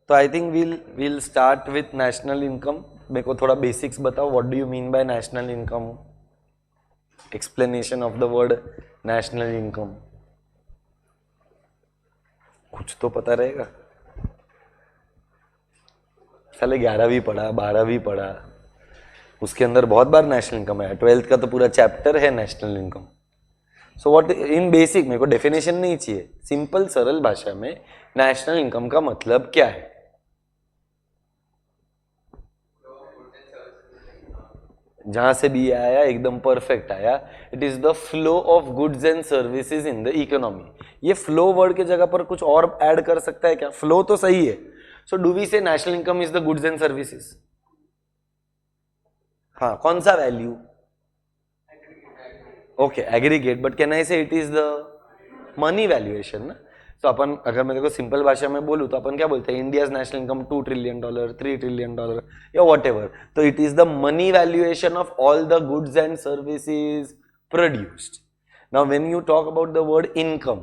तो I think will start with national income. मेरे को थोड़ा बेसिक्स बताओ, what do you mean by national income, explanation of the word national income. कुछ तो पता रहेगा। साले 11वीं पढ़ा, 12वीं पढ़ा, उसके अंदर बहुत बार नेशनल इनकम है। 12th का तो पूरा चैप्टर है national income. So what in basic, मेरे को डेफिनेशन नहीं चाहिए, सिंपल सरल भाषा में नेशनल इनकम का मतलब क्या है। जहां से भी आया एकदम परफेक्ट आया। It is the flow of goods and services in the economy. ये फ्लो वर्ड के जगह पर कुछ और ऐड कर सकता है क्या? फ्लो तो सही है। So do we say national income is the goods and services? हाँ, कौन सा value? Okay, aggregate, but can I say it is the money valuation ना। तो अपन, अगर मैं देखो सिंपल भाषा में बोलूं तो अपन क्या बोलते हैं, India's national income $2 trillion, $3 trillion या वॉट एवर। तो it is the money valuation of all the goods and services produced. Now when you talk about the word income,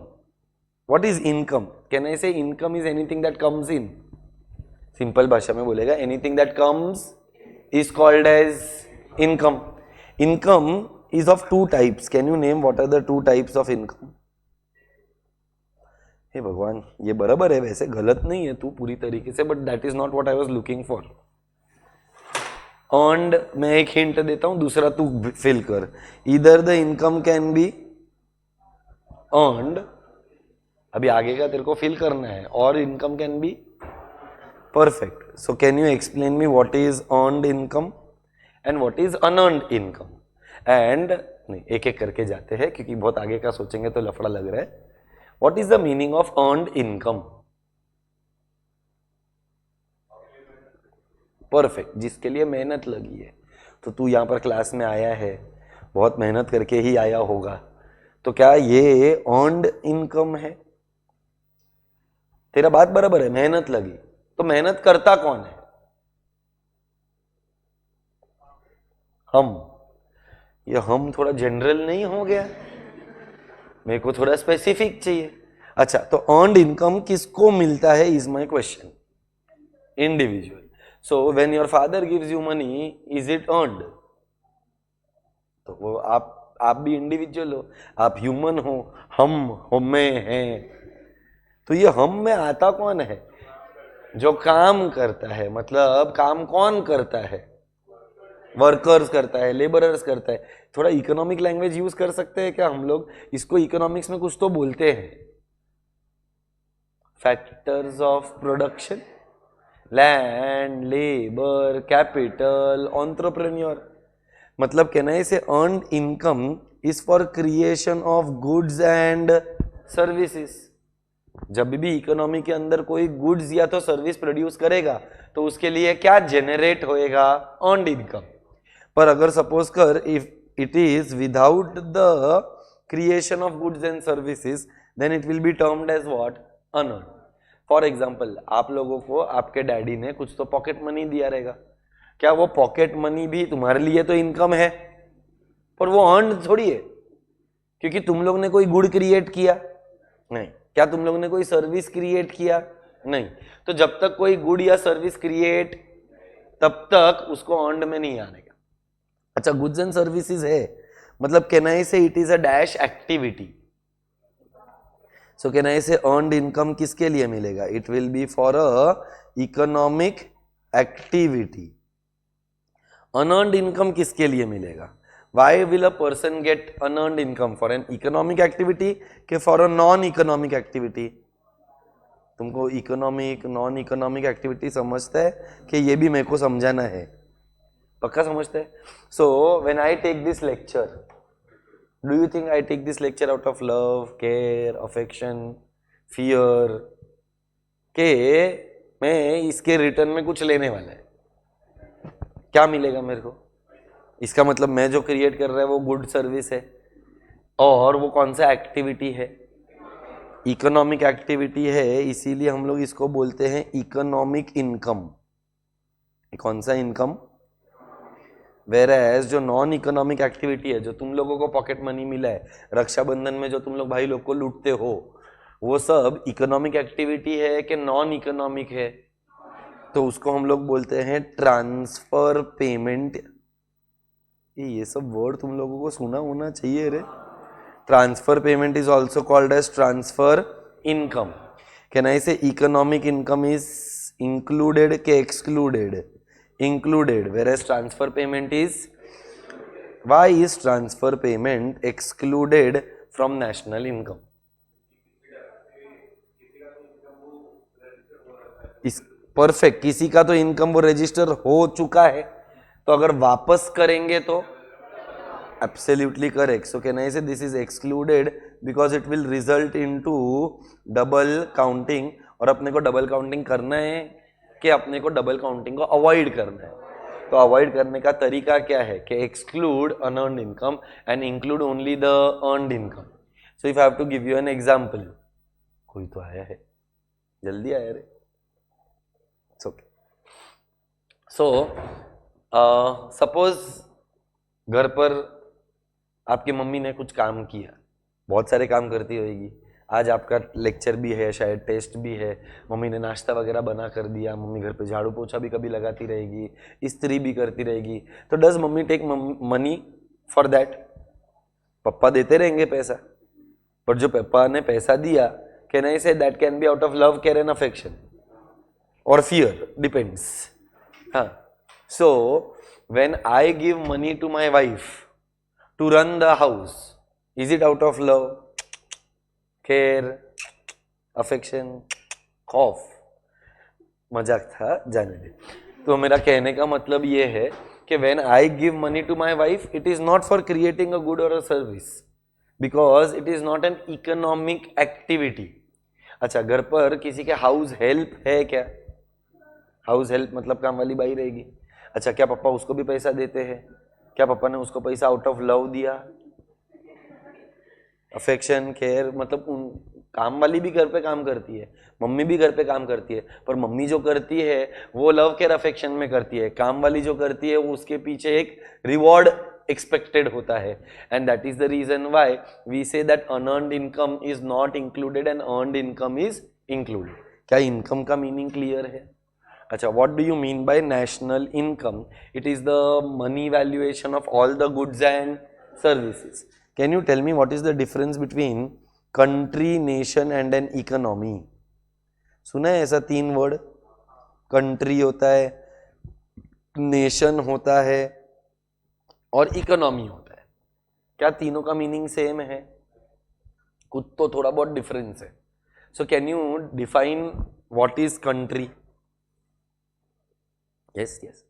what is income? Can I say income is anything that comes in? Simple भाषा में बोलेगा anything that comes is called as income. Income is of two types. Can you name what are the two types of income? हे भगवान, ये बराबर है, वैसे गलत नहीं है तू पूरी तरीके से, but that is not what I was looking for. Earned, मैं एक हिंट देता हूं, दूसरा तू फिल कर। इधर the income can be earned, अभी आगे का तेरे को फिल करना है, और income can B perfect. So can you explain me what is earned income and what is unearned income? And नहीं, एक एक करके जाते हैं क्योंकि बहुत आगे का सोचेंगे तो लफड़ा लग रहा है। What is the meaning of earned income? Perfect, जिसके लिए मेहनत लगी है। तो तू यहाँ पर क्लास में आया है, बहुत मेहनत करके ही आया होगा, तो क्या ये earned income है? तेरा बात बराबर है, मेहनत लगी, तो मेहनत करता कौन है? हम। ये हम थोड़ा जनरल नहीं हो गया? मेरे को थोड़ा स्पेसिफिक चाहिए। अच्छा, तो अर्नड इनकम किसको मिलता है is my question. Individual. So when your father gives you money, is it earned? तो वो आप भी इंडिविजुअल हो, आप ह्यूमन हो, हम में हैं। तो ये हम में आता कौन है? जो काम करता है। मतलब काम कौन करता है? वर्कर्स करता है, लेबरर्स करता है। थोड़ा इकोनॉमिक लैंग्वेज यूज कर सकते हैं क्या हम लोग? इसको इकोनॉमिक्स में कुछ तो बोलते हैं, factors of production, land, labour, capital, entrepreneur. मतलब कहना है इसे earned income is for creation of goods and services. जब भी इकोनॉमी के अंदर कोई गुड्स या तो सर्विस प्रोड्यूस करेगा तो उसके लिए क्या जनरेट होएगा? Earned income. पर अगर सपोज कर if it is without the creation of goods and services, then it will be termed as what? Unearned. For example, आप लोगों को आपके डैडी ने कुछ तो पॉकेट मनी दिया रहेगा, क्या वो पॉकेट मनी भी तुम्हारे लिए तो इनकम है, पर वो अर्न्ड थोड़ी है, क्योंकि तुम लोग ने कोई गुड क्रिएट किया नहीं। क्या तुम लोगों ने कोई सर्विस क्रिएट किया? नहीं। तो जब तक कोई गुड या सर्विस क्रिएट, तब तक उसको अर्न्ड में नहीं आनेगा। अच्छा, गुड्स एंड सर्विसेज है, मतलब can I say it is a dash activity. So can I से अर्न्ड इनकम किसके लिए मिलेगा? It will B for a economic activity. Unearned income किसके लिए मिलेगा? Why will a person get unearned income? For an economic activity के for a non-economic activity? तुमको economic non economic activity समझता है कि ये भी मेरे को समझाना है? पक्का समझते हैं? So when I take this lecture, do you think I take this lecture out of love, care, affection, fear, के मैं इसके रिटर्न में कुछ लेने वाला है? क्या मिलेगा मेरे को? इसका मतलब मैं जो क्रिएट कर रहा है वो गुड सर्विस है, और वो कौन सा एक्टिविटी है? इकोनॉमिक एक्टिविटी है, इसीलिए हम लोग इसको बोलते हैं इकोनॉमिक इनकम। कौन सा इनकम? वेरएज जो नॉन इकोनॉमिक एक्टिविटी है, जो तुम लोगों को पॉकेट मनी मिला है, रक्षाबंधन में जो तुम लोग भाई लोग को लूटते हो, वो सब इकोनॉमिक एक्टिविटी है कि नॉन इकोनॉमिक है? तो उसको हम लोग बोलते हैं ट्रांसफर पेमेंट। ये सब वर्ड तुम लोगों को सुना होना चाहिए रे। Transfer payment is also called as transfer income. Can I say economic income is included के excluded? Included, whereas transfer payment is, why is transfer payment excluded from national income? इस परफेक्ट, किसी का तो इनकम वो register हो चुका है, तो अगर वापस करेंगे तो absolutely correct. So can I say this is excluded because it will result into double counting. और अपने को डबल काउंटिंग करना है कि अपने को डबल काउंटिंग को अवॉइड करना है. तो अवॉइड करने का तरीका क्या है कि exclude unearned income and include only the earned income. So if I have to give you an example. कोई तो आया है, जल्दी आया रे. It's okay. सो सपोज घर पर आपकी मम्मी ने कुछ काम किया, बहुत सारे काम करती होगी. आज आपका लेक्चर भी है, शायद टेस्ट भी है, मम्मी ने नाश्ता वगैरह बना कर दिया, मम्मी घर पे झाड़ू पोछा भी कभी लगाती रहेगी, इस्त्री भी करती रहेगी. तो does mummy take money for that? पप्पा देते रहेंगे पैसा, पर जो पापा ने पैसा दिया, can I say that can be out of love, care and affection और फियर, डिपेंड्स. हाँ. So when I give money to my wife to run the house, is it out of love, care, affection, खौफ? मजाक था, जाने दे. तो मेरा कहने का मतलब ये है कि when I give money to my wife, it is not for creating a good और a service, because it is not an economic activity. अच्छा, घर पर किसी के हाउस हेल्प है क्या? हाउस हेल्प मतलब काम वाली बाई रहेगी. अच्छा, क्या पापा उसको भी पैसा देते हैं? क्या पापा ने उसको पैसा आउट ऑफ लव दिया? अफेक्शन, केयर, मतलब उन काम वाली भी घर पे काम करती है, मम्मी भी घर पे काम करती है, पर मम्मी जो करती है वो लव केयर अफेक्शन में करती है. काम वाली जो करती है उसके पीछे एक रिवॉर्ड एक्सपेक्टेड होता है. And that is the reason why we say that unearned income is not included and earned income is included. क्या इनकम का मीनिंग क्लियर है? अच्छा, what do you mean by national income? It is the money valuation of all the goods and services. Can you tell me what is the difference between country, nation and an economy? सुना है ऐसा तीन word? Country होता है, nation होता है और economy होता है. क्या तीनों का मीनिंग सेम है? कुछ तो थोड़ा बहुत डिफरेंस है. So can you define what is country? Yes yes,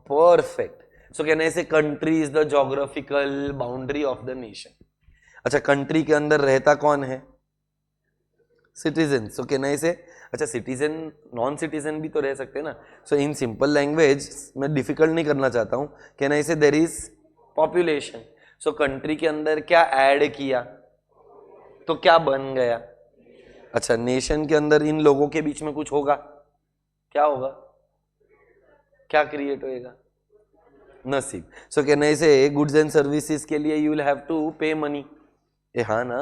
perfect. So can I say country is the geographical boundary of the nation? अच्छा, कंट्री के अंदर रहता कौन है? सिटीजन. सो कैन आई से, अच्छा सिटीजन, नॉन सिटीजन भी तो रह सकते हैं ना. सो इन सिंपल लैंग्वेज, मैं डिफिकल्ट नहीं करना चाहता हूँ, can I say there is population. So country के अंदर क्या ऐड किया तो क्या बन गया? अच्छा, नेशन के अंदर इन लोगों के बीच में कुछ होगा, क्या होगा? क्या क्रिएट होएगा? नसीब. सो कैन आई से गुड्स एंड सर्विसेज के लिए you will have to pay money. हाँ ना.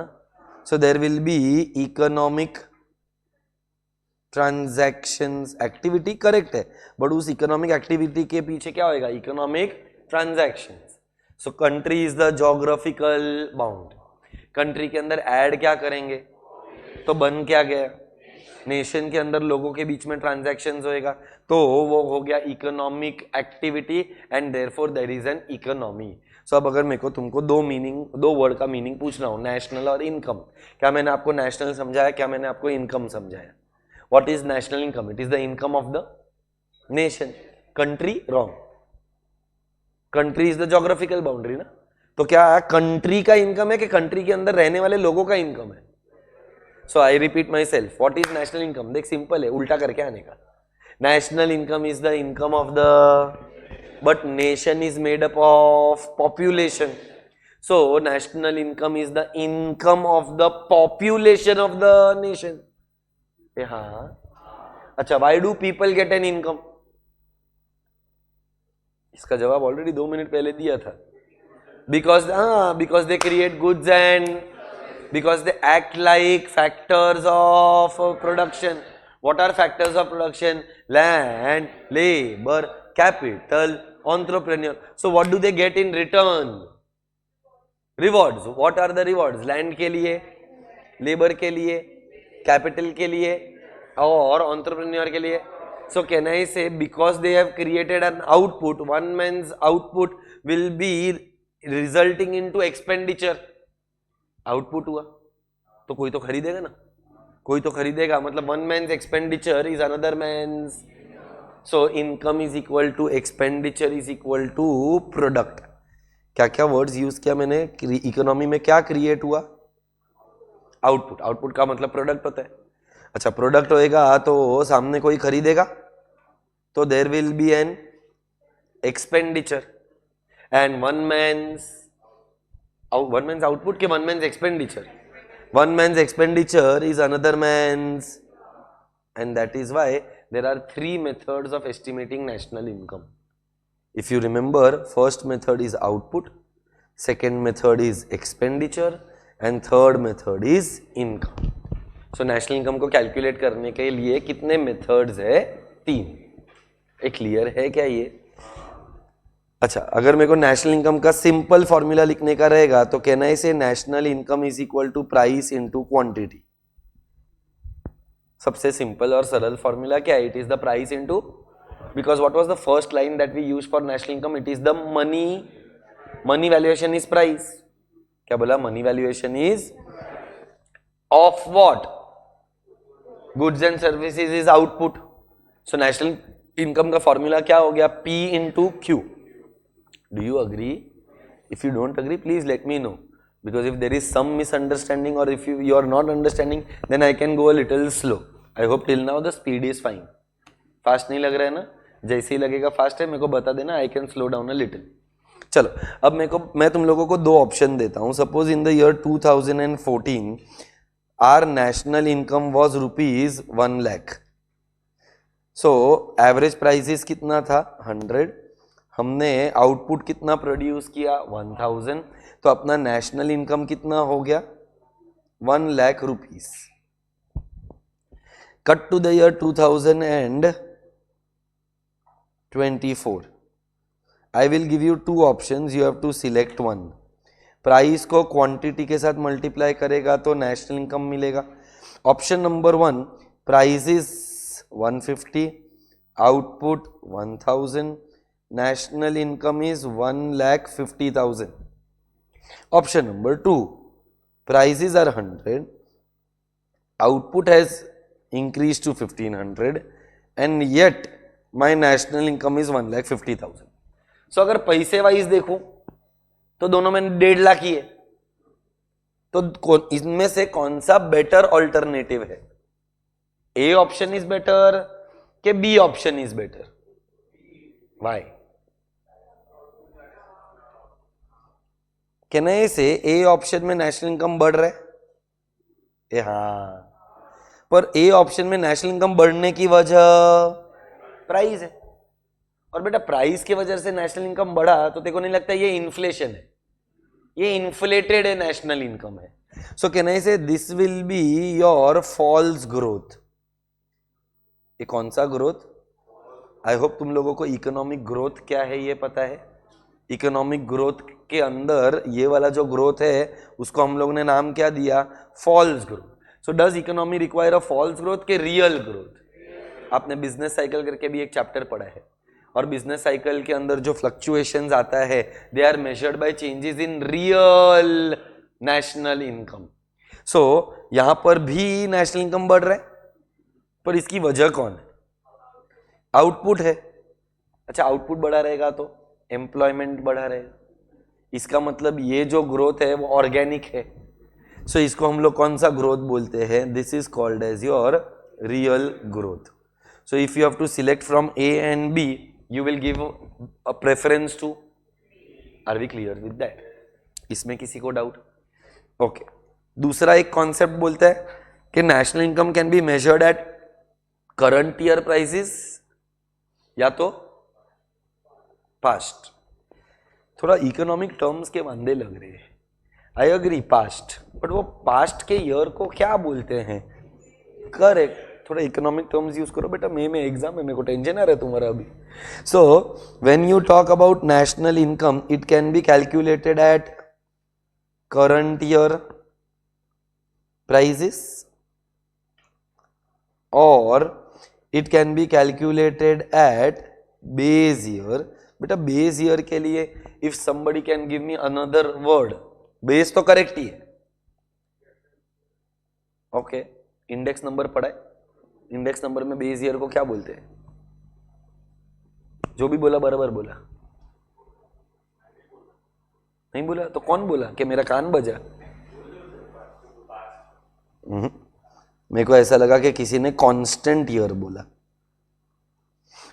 So there will be economic transactions activity, correct है, बट उस इकोनॉमिक एक्टिविटी के पीछे क्या होएगा? Economic transactions. So country is the geographical bound. Country के अंदर ऐड क्या करेंगे तो बन क्या गया? नेशन के अंदर लोगों के बीच में ट्रांजैक्शंस होएगा तो वो हो गया economic activity and therefore there is an economy. So अब अगर मेरे को तुमको दो वर्ड का मीनिंग पूछना हो, नेशनल और इनकम, क्या मैंने आपको नेशनल समझाया, क्या मैंने आपको इनकम समझाया? What is national income? It is the income of the nation. Country wrong. Country is the geographical boundary ना. तो क्या कंट्री का इनकम है कि कंट्री के अंदर रहने वाले लोगों का इनकम है? So I repeat myself, what is national income? देख सिंपल है, उल्टा करके आने का. National income is the income of the, but nation is made up of population. So national income is the income of the population of the nation. हाँ. अच्छा, why do people get an income? इसका जवाब already 2 minute पहले दिया था. Because they create goods and because they act like factors of production. What are factors of production? Land, labor, capital, entrepreneur. So what do they get in return? Rewards. What are the rewards? Land के लिए, labor के लिए, capital के लिए और entrepreneur के लिए. So can I say because they have created an output, one man's output will be resulting into expenditure. Output हुआ तो कोई तो खरीदेगा ना, कोई तो खरीदेगा, मतलब one man's expenditure is another man's. So income is equal to expenditure is equal to product. क्या क्या वर्ड्स यूज किया मैंने? इकोनॉमी में क्या क्रिएट हुआ? आउटपुट. आउटपुट का मतलब प्रोडक्ट होता है. अच्छा, प्रोडक्ट होएगा तो सामने कोई खरीदेगा तो there will be an expenditure and one man's output के one man's expenditure. One man's expenditure is another man's, and that is why there are 3 methods of estimating national income. If you remember, first method is output, second method is expenditure, and third method is income. So national income को calculate करने के लिए कितने methods है? 3. ये clear है क्या ये? अच्छा, अगर मेरे को national income का simple formula लिखने का रहेगा तो can I say national income is equal to price into quantity? सबसे simple और सरल formula क्या है? It is the price into, because what was the first line that we used for national income? It is the money valuation is price. क्या बोला? money valuation is of what? goods and services is output. So national income का formula क्या हो गया? P into Q. Do you agree? If you don't agree, please let me know, because if there is some misunderstanding or if you are not understanding, then I can go a little slow. I hope till now the speed is fine. Fast नहीं लग रहा है ना? जैसे ही लगेगा fast है मेरे को बता देना, I can slow down a little. चलो, अब मैं तुम लोगों को 2 ऑप्शन देता हूं. Suppose in the year 2014 our national income was rupees 1 lakh. So average prices कितना था? 100. हमने आउटपुट कितना प्रोड्यूस किया? 1000. तो अपना नेशनल इनकम कितना हो गया? 1 lakh rupees. Cut to the year 2024. I will give you 2 options. You have to select one. Price को क्वांटिटी के साथ मल्टीप्लाई करेगा तो नेशनल इनकम मिलेगा. Option number 1, price is 150, output 1000, national income is 1,50,000. Option number 2, prices are 100, output has increased to 1500 and yet my national income is 1,50,000. So अगर पैसे wise देखूं तो दोनों में 1.5 लाख ही है. तो इनमें से कौन सा बेटर ऑल्टरनेटिव है? ए ऑप्शन इज बेटर के B option is better? Why? Can I say A option में नेशनल इनकम बढ़ रहा है? हाँ, पर ए ऑप्शन में नेशनल इनकम बढ़ने की वजह प्राइस है. और बेटा प्राइस की वजह से नेशनल इनकम बढ़ा तो तेको नहीं लगता ये इन्फ्लेशन है? ये इन्फ्लेटेड है नेशनल इनकम है. So can I say this will be your false growth. ये कौन सा ग्रोथ? आई होप तुम लोगों को इकोनॉमिक ग्रोथ क्या है ये पता है. इकोनॉमिक ग्रोथ के अंदर ये वाला जो ग्रोथ है उसको हम लोगों ने नाम क्या दिया? False growth. So does economy require a false growth के रियल ग्रोथ? आपने बिजनेस साइकिल करके भी एक चैप्टर पढ़ा है, और बिजनेस साइकिल के अंदर जो फ्लक्चुएशंस आता है they are measured by changes in real national income. So यहां पर भी नेशनल इनकम बढ़ रहा है, पर इसकी वजह कौन है? आउटपुट है. अच्छा, आउटपुट बढ़ा रहेगा तो एम्प्लॉयमेंट बढ़ा रहेगा. इसका मतलब ये जो ग्रोथ है वो ऑर्गेनिक है. सो इसको हम लोग कौन सा ग्रोथ बोलते हैं? This is called as your real growth. So if you have to select from A and B, you will give a preference to. Are we clear with that? इसमें किसी को डाउट? ओके. दूसरा एक concept बोलता है कि national income can be measured at current year prices या तो पास्ट. थोड़ा इकोनॉमिक टर्म्स के वांदे लग रहे हैं. आई अग्री पास्ट, बट वो पास्ट के ईयर को क्या बोलते हैं? करेक्ट. थोड़ा इकोनॉमिक टर्म्स यूज करो बेटा, में एग्जाम है, मेरे को टेंशन आ रहा है तुम्हारा अभी. So when you talk about national income, it can be calculated at current year prices or it can be calculated at base year. बेटा base year के लिए if somebody can give me another word, base तो correct ही है. Okay, index number पढ़ा है, index number में base year को क्या बोलते हैं? जो भी बोला बराबर बोला, नहीं बोला तो कौन बोला कि मेरा कान बजा? मेरे को ऐसा लगा कि किसी ने कांस्टेंट ईयर बोला.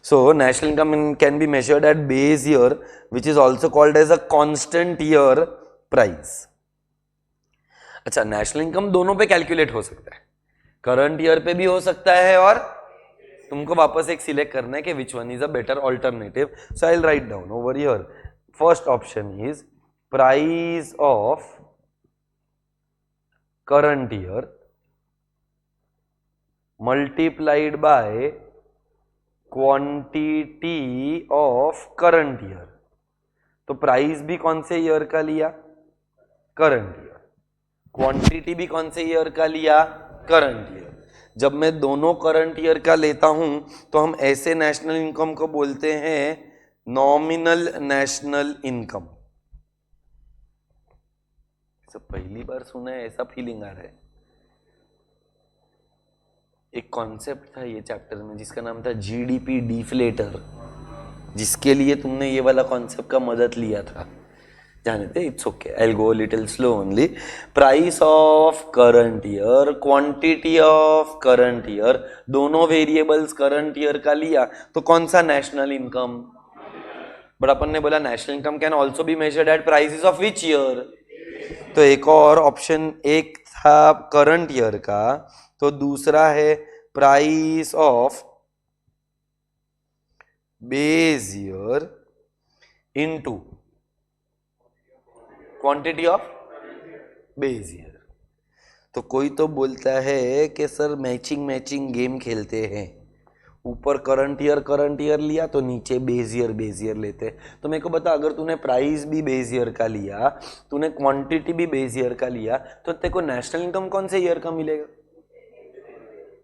So national income can be measured at base year which is also called as a constant year price. अच्छा, नेशनल इनकम दोनों पे कैलकुलेट हो सकता है, करंट ईयर पे भी हो सकता है, और तुमको वापस एक सिलेक्ट करना है कि which one is a better alternative. So I will write down over here. First option is price of current year multiplied by quantity of current year. तो प्राइस भी कौन से ईयर का लिया? Current year. क्वांटिटी भी कौन से year का लिया? Current year. जब मैं दोनों करंट ईयर का लेता हूं तो हम ऐसे नेशनल इनकम को बोलते हैं नॉमिनल नेशनल इनकम. सब पहली बार सुना है, ऐसा फीलिंग आ रहा है. एक कॉन्सेप्ट था ये चैप्टर में जिसका नाम था जीडीपी डिफ्लेटर, जिसके लिए तुमने ये वाला कॉन्सेप्ट का मदद लिया था, जाने थे. It's okay, I will go little slow only. Price of current year, quantity of current year, दोनों वेरिएबल्स करंट ईयर का लिया तो कौन सा? National income. बट अपन ने बोला national income can also be measured eight prices of which year. तो एक और ऑप्शन, एक था करंट ईयर का, तो दूसरा है price of base year into quantity of base year. तो कोई तो बोलता है कि सर मैचिंग गेम खेलते हैं, ऊपर करंट ईयर लिया तो नीचे बेस ईयर लेते. तो मेरे को बता, अगर तूने प्राइस भी बेस ईयर का लिया, तूने क्वांटिटी भी बेस ईयर का लिया, तो तेरे को नेशनल इनकम कौन से ईयर का मिलेगा?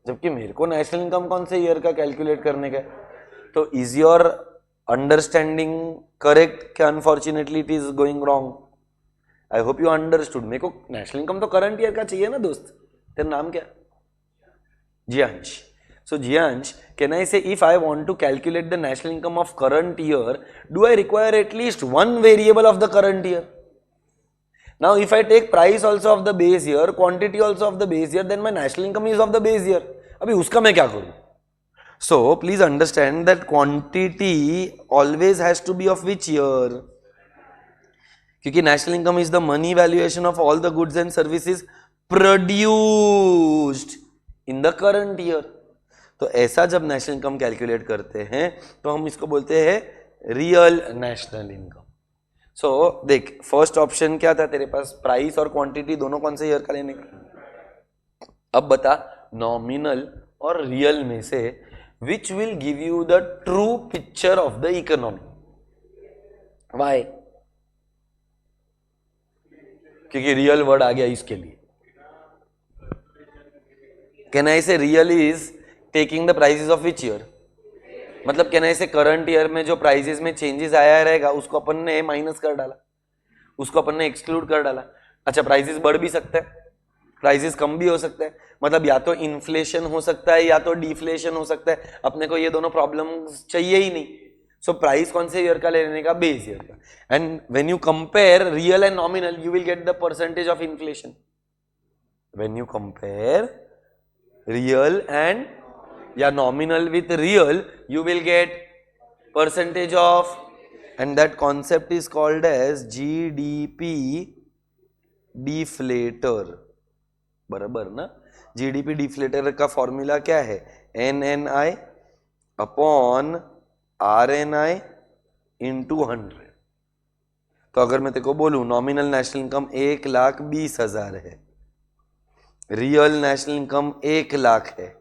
जबकि मेरे को नेशनल इनकम कौन से ईयर का कैलकुलेट करने का. तो इज योर अंडरस्टैंडिंग करेक्ट कि unfortunately it is going wrong? I hope you understood. मेरे को नेशनल इनकम तो करंट ईयर का चाहिए ना दोस्त. तेरा नाम क्या? Jiyansh. So Jiyansh, can I say if I want to calculate the national income of current year, do I require at least one variable of the current year? Now if I take price also of the base year, quantity also of the base year, then my national income is of the base year. अभी उसका मैं क्या करूं? So please understand that quantity always has to be of which year? क्योंकि national income is the money valuation of all the goods and services produced in the current year. तो ऐसा जब national income calculate करते हैं तो हम इसको बोलते हैं रियल नेशनल इनकम. सो देख, फर्स्ट ऑप्शन क्या था तेरे पास? प्राइस और क्वांटिटी दोनों कौन से ईयर का लेने का. अब बता, नॉमिनल और रियल में से which will give you the true picture of the economy? Why? क्योंकि रियल वर्ड आ गया इसके लिए. कैन आई से real is taking the prices of which year? मतलब कहना ऐसे करंट ईयर में जो प्राइसेस में चेंजेस आया रहेगा उसको अपन ने माइनस कर डाला, उसको अपन ने एक्सक्लूड कर डाला. अच्छा, प्राइसेस बढ़ भी सकता है, प्राइसेस कम भी हो सकता है, मतलब या तो इन्फ्लेशन हो सकता है या तो डिफ्लेशन हो सकता है. अपने को ये दोनों प्रॉब्लम्स चाहिए ही नहीं. सो प्राइस कौन से ईयर का लेने का? बेस ईयर का. And when you compare real and nominal, you will get the percentage of inflation. When you compare real and या nominal with real, you will get percentage of, and that concept is called as GDP deflator. बराबर ना? GDP deflator का formula क्या है? NNI upon RNI into 100. तो अगर मैं तेरे को बोलूं नॉमिनल नेशनल इनकम 1,20,000 है, रियल नेशनल इनकम 1 लाख है,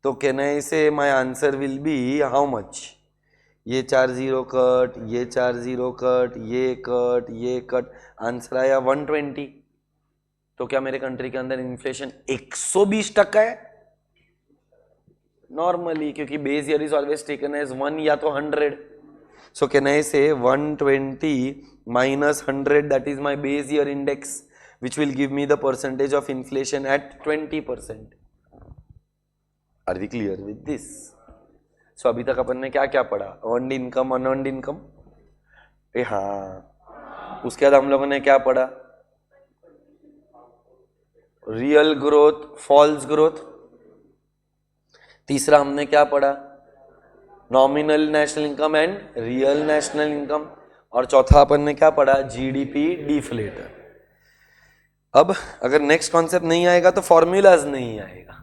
तो कैन आई से my answer will be how much? ये 4 जीरो कट, ये 4 जीरो कट, ये कट, आंसर आया 120। तो क्या मेरे कंट्री के अंदर इन्फ्लेशन 120% है? नॉर्मली, क्योंकि base year is always taken as 1 या तो 100। सो कैन आई से 120 minus 100, that is my base year index, which will give me the percentage of inflation at 20%. Are we clear with this? So अभी तक अपन ने क्या क्या पढ़ा? Earned income, unearned income. हाँ, उसके बाद हम लोगों ने क्या पढ़ा? Real growth, false growth. तीसरा हमने क्या पढ़ा? Nominal national income and real national income. और चौथा अपन ने क्या पढ़ा? GDP deflator. अब अगर नेक्स्ट कॉन्सेप्ट नहीं आएगा तो फॉर्मूलाज नहीं आएगा,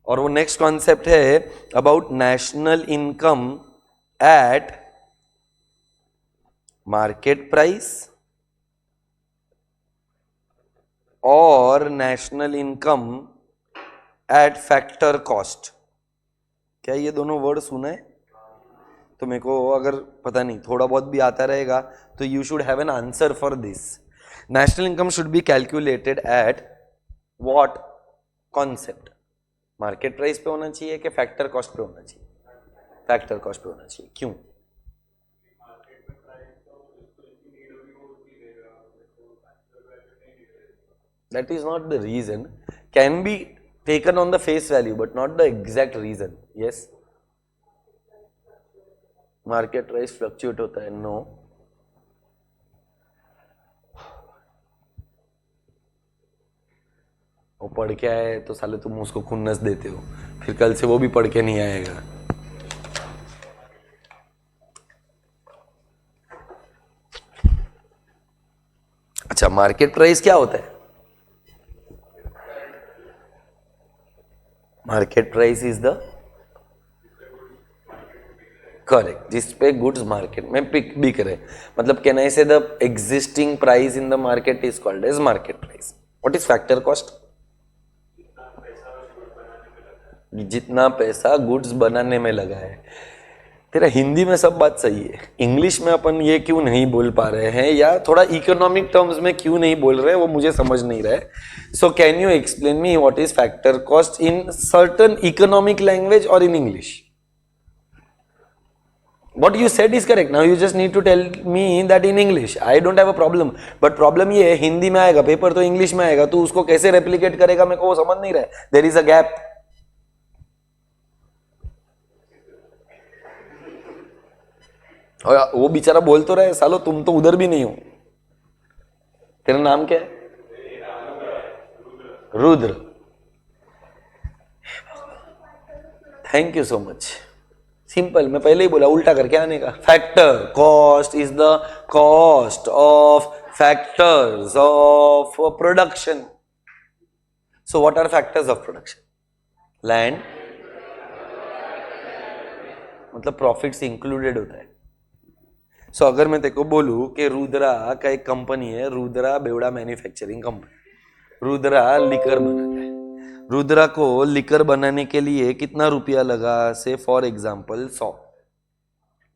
और वो नेक्स्ट कॉन्सेप्ट है about national income at market price और national income at factor cost. क्या ये दोनों वर्ड सुना है? तो मेरे को अगर पता नहीं, थोड़ा बहुत भी आता रहेगा तो you should have an answer for this. National income should be calculated at what concept? Market price पे होना चाहिए कि फैक्टर कॉस्ट पे होना चाहिए? फैक्टर कॉस्ट पे होना चाहिए। क्यों? That is not the reason, can be taken on the face value but not the exact reason. Yes, market price fluctuate होता है। नो, वो पढ़ के आए तो साले तुम उसको खुन्नस देते हो, फिर कल से वो भी पढ़ के नहीं आएगा। अच्छा, मार्केट प्राइस क्या होता है? Market price is the correct, जिस पे गुड्स मार्केट में बिक रहे, मतलब can I say the existing price in the market is called as market price. What is factor cost? जितना पैसा गुड्स बनाने में लगा है। तेरा हिंदी में सब बात सही है, इंग्लिश में अपन ये क्यों नहीं बोल पा रहे हैं, या थोड़ा इकोनॉमिक टर्म्स में क्यों नहीं बोल रहे हैं, वो मुझे समझ नहीं रहा है। So can you explain me what is factor cost in certain economic language और in English? What you said is correct. Now you just need to tell me that in English. I don't have a problem. But problem ये है, हिंदी में आएगा paper तो English में आएगा, तो उसको कैसे रेप्लिकेट करेगा मेरे को वो समझ नहीं रहा है। There is a gap. और वो बेचारा बोल तो रहे, सालो तुम तो उधर भी नहीं हो। तेरा नाम क्या है? Rudra. Thank you so much. Simple, मैं पहले ही बोला उल्टा करके आने का। Factor cost is the cost of factors of production. So what are factors of production? Land, मतलब प्रॉफिट्स इंक्लूडेड होता है। सो अगर मैं तेरे को बोलूं कि रुद्रा का एक कंपनी है, रुद्रा बेवड़ा मैन्युफैक्चरिंग कंपनी, रुद्रा लिकर बनाता है। रुद्रा को लिकर बनाने के लिए कितना रुपया लगा? से फॉर एग्जाम्पल 100।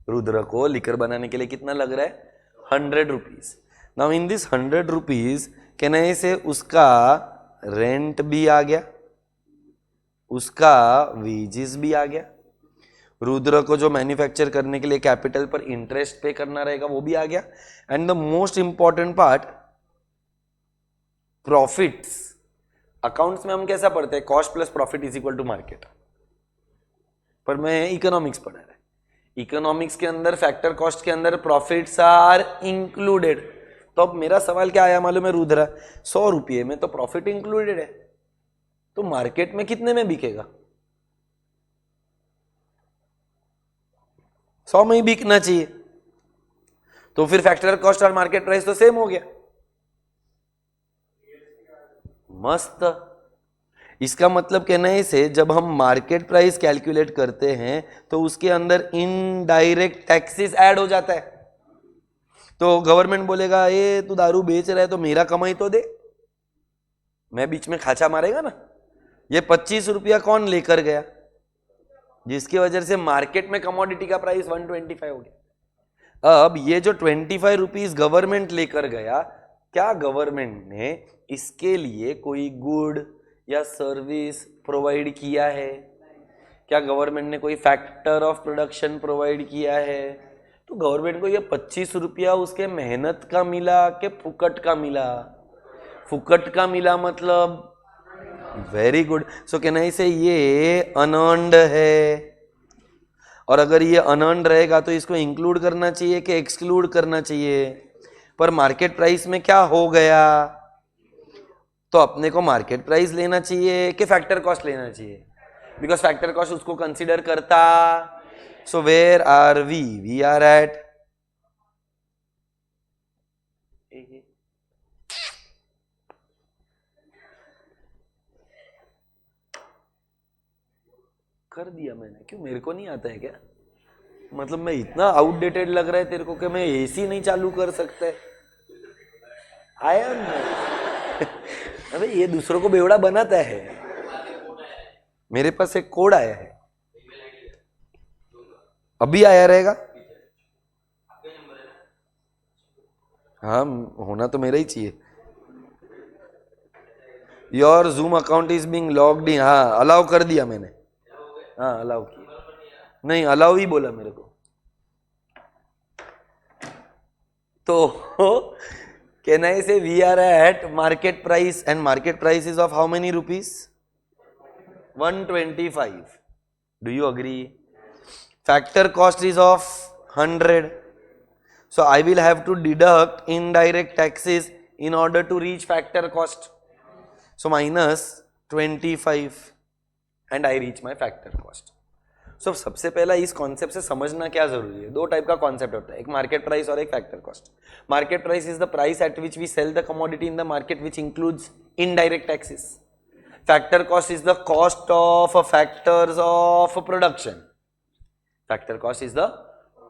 रुद्रा को लिकर बनाने के लिए कितना लग रहा है? 100 rupees. Now in this 100 rupees can I से उसका रेंट भी आ गया, उसका वेजेस भी आ गया, रुद्र को जो मैन्युफैक्चर करने के लिए कैपिटल पर इंटरेस्ट पे करना रहेगा वो भी आ गया, and the most important part profits. Accounts में हम कैसा पढ़ते हैं? Cost plus profit is equal to market. पर मैं इकोनॉमिक्स पढ़ा रहा है, इकोनॉमिक्स के अंदर फैक्टर कॉस्ट के अंदर प्रॉफिट्स आर इंक्लूडेड। तो अब मेरा सवाल क्या आया मालूम है? रुद्रा 100 रुपये में तो प्रॉफिट इंक्लूडेड है, तो मार्केट में कितने में बिकेगा? 100 में ही बिकना चाहिए, तो फिर फैक्टर कॉस्ट और मार्केट प्राइस तो सेम हो गया। मस्त। इसका मतलब कहना है इसे, जब हम मार्केट प्राइस कैलकुलेट करते हैं तो उसके अंदर इनडायरेक्ट टैक्सेस ऐड हो जाता है। तो गवर्नमेंट बोलेगा ये तू दारू बेच रहा है तो मेरा कमाई तो दे, मैं बीच में खाचा मारेगा ना। ये 25 रुपया कौन लेकर गया? जिसकी वजह से मार्केट में कमोडिटी का प्राइस 125 हो गया। अब ये जो 25 रुपीज गवर्नमेंट लेकर गया, क्या गवर्नमेंट ने इसके लिए कोई गुड या सर्विस प्रोवाइड किया है? क्या गवर्नमेंट ने कोई फैक्टर ऑफ प्रोडक्शन प्रोवाइड किया है? तो गवर्नमेंट को ये 25 रुपया उसके मेहनत का मिला कि फुकट का मिला? फुकट का मिला, मतलब very good. So can I से ये अनअर्न्ड है, और अगर ये अनअर्न्ड रहेगा तो इसको इंक्लूड करना चाहिए कि एक्सक्लूड करना चाहिए? पर मार्केट प्राइस में क्या हो गया, तो अपने को मार्केट प्राइस लेना चाहिए कि फैक्टर कॉस्ट लेना चाहिए? बिकॉज फैक्टर कॉस्ट उसको कंसीडर करता। So where are we are एट कर दिया मैंने, क्यों मेरे को नहीं आता है क्या? मतलब मैं इतना आउटडेटेड लग रहा है तेरे को कि मैं एसी नहीं चालू कर सकता है? आया नहीं? अबे ये दूसरों को बेवड़ा बनाता है। मेरे पास एक कोड आया है, अभी आया रहेगा। हाँ, होना तो मेरा ही चाहिए। Your zoom account is being logged in. हाँ, अलाउ कर दिया मैंने। हाँ, अलाउ किया। नहीं, अलाउ ही बोला मेरे को। तो can I say we are at market price, and market price is of how many rupees? 125. Do you agree? Factor cost is of 100. So I will have to deduct indirect taxes in order to reach factor cost. So minus 25 and I reach my factor cost. So सबसे पहला इस concept से समझना क्या जरूरी है? दो type का कॉन्सेप्ट होता है, एक मार्केट प्राइस और एक factor cost. Market price is the price at which we sell the commodity in the market which includes indirect taxes. Factor cost is the cost of factors of production. Factor cost is the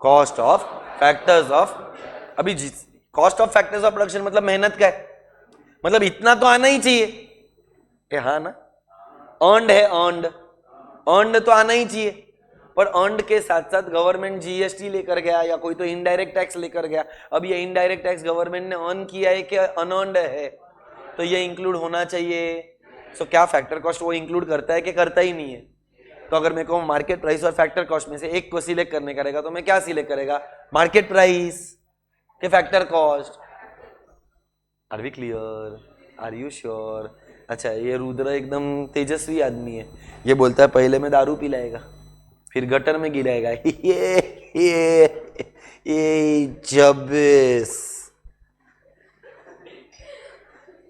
cost of factors of, अभी cost of factors of production मतलब मेहनत का है, मतलब इतना तो आना ही चाहिए। हाँ ना, अर्नड है, अर्नड तो आना ही चाहिए। पर अर्नड के साथ साथ गवर्नमेंट जीएसटी लेकर गया या कोई तो इनडायरेक्ट टैक्स लेकर गया। अब ये इनडायरेक्ट टैक्स गवर्नमेंट ने अर्न किया है कि अनअर्नड है, तो ये इंक्लूड होना चाहिए। सो क्या फैक्टर कॉस्ट वो इंक्लूड करता है कि करता ही नहीं है? तो अगर मेरे को मार्केट प्राइस और फैक्टर कॉस्ट में से एक को सिलेक्ट करने का रहेगा तो मैं क्या सिलेक्ट करेगा? मार्केट प्राइस के factor cost? Are we clear? Are you sure? अच्छा, ये रुद्र एकदम तेजस्वी आदमी है। ये बोलता है पहले में दारू पिलाएगा, फिर गटर में गिराएगा। ये जबेस।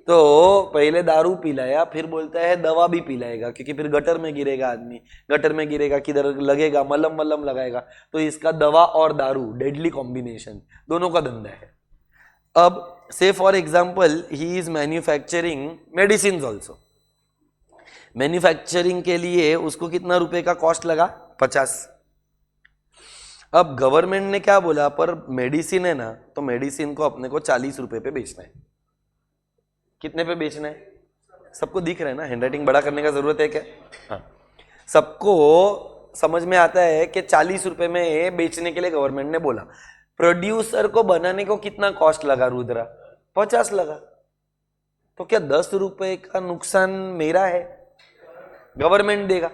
तो पहले दारू पिलाया, फिर बोलता है दवा भी पिलाएगा, क्योंकि फिर गटर में गिरेगा आदमी। गटर में गिरेगा, किधर लगेगा? मलम मलम लगाएगा। तो इसका दवा और दारू डेडली कॉम्बिनेशन, दोनों का धंधा है। अब से for example he is manufacturing medicine also. Manufacturing के लिए उसको कितना रुपए का कॉस्ट लगा? 50। अब गवर्नमेंट ने क्या बोला, पर मेडिसिन है ना, तो मेडिसिन को अपने को 40 रुपए पे बेचना है। कितने पे बेचना है? सबको दिख रहा है ना? हैंडराइटिंग बड़ा करने का जरूरत है क्या? हाँ, सबको समझ में आता है कि 40 रुपए में बेचने के लिए गवर्नमेंट ने बोला। प्रोड्यूसर को बनाने को कितना कॉस्ट लगा रुद्रा? 50 लगा। तो क्या 10 रुपए का नुकसान मेरा है? गवर्नमेंट देगा।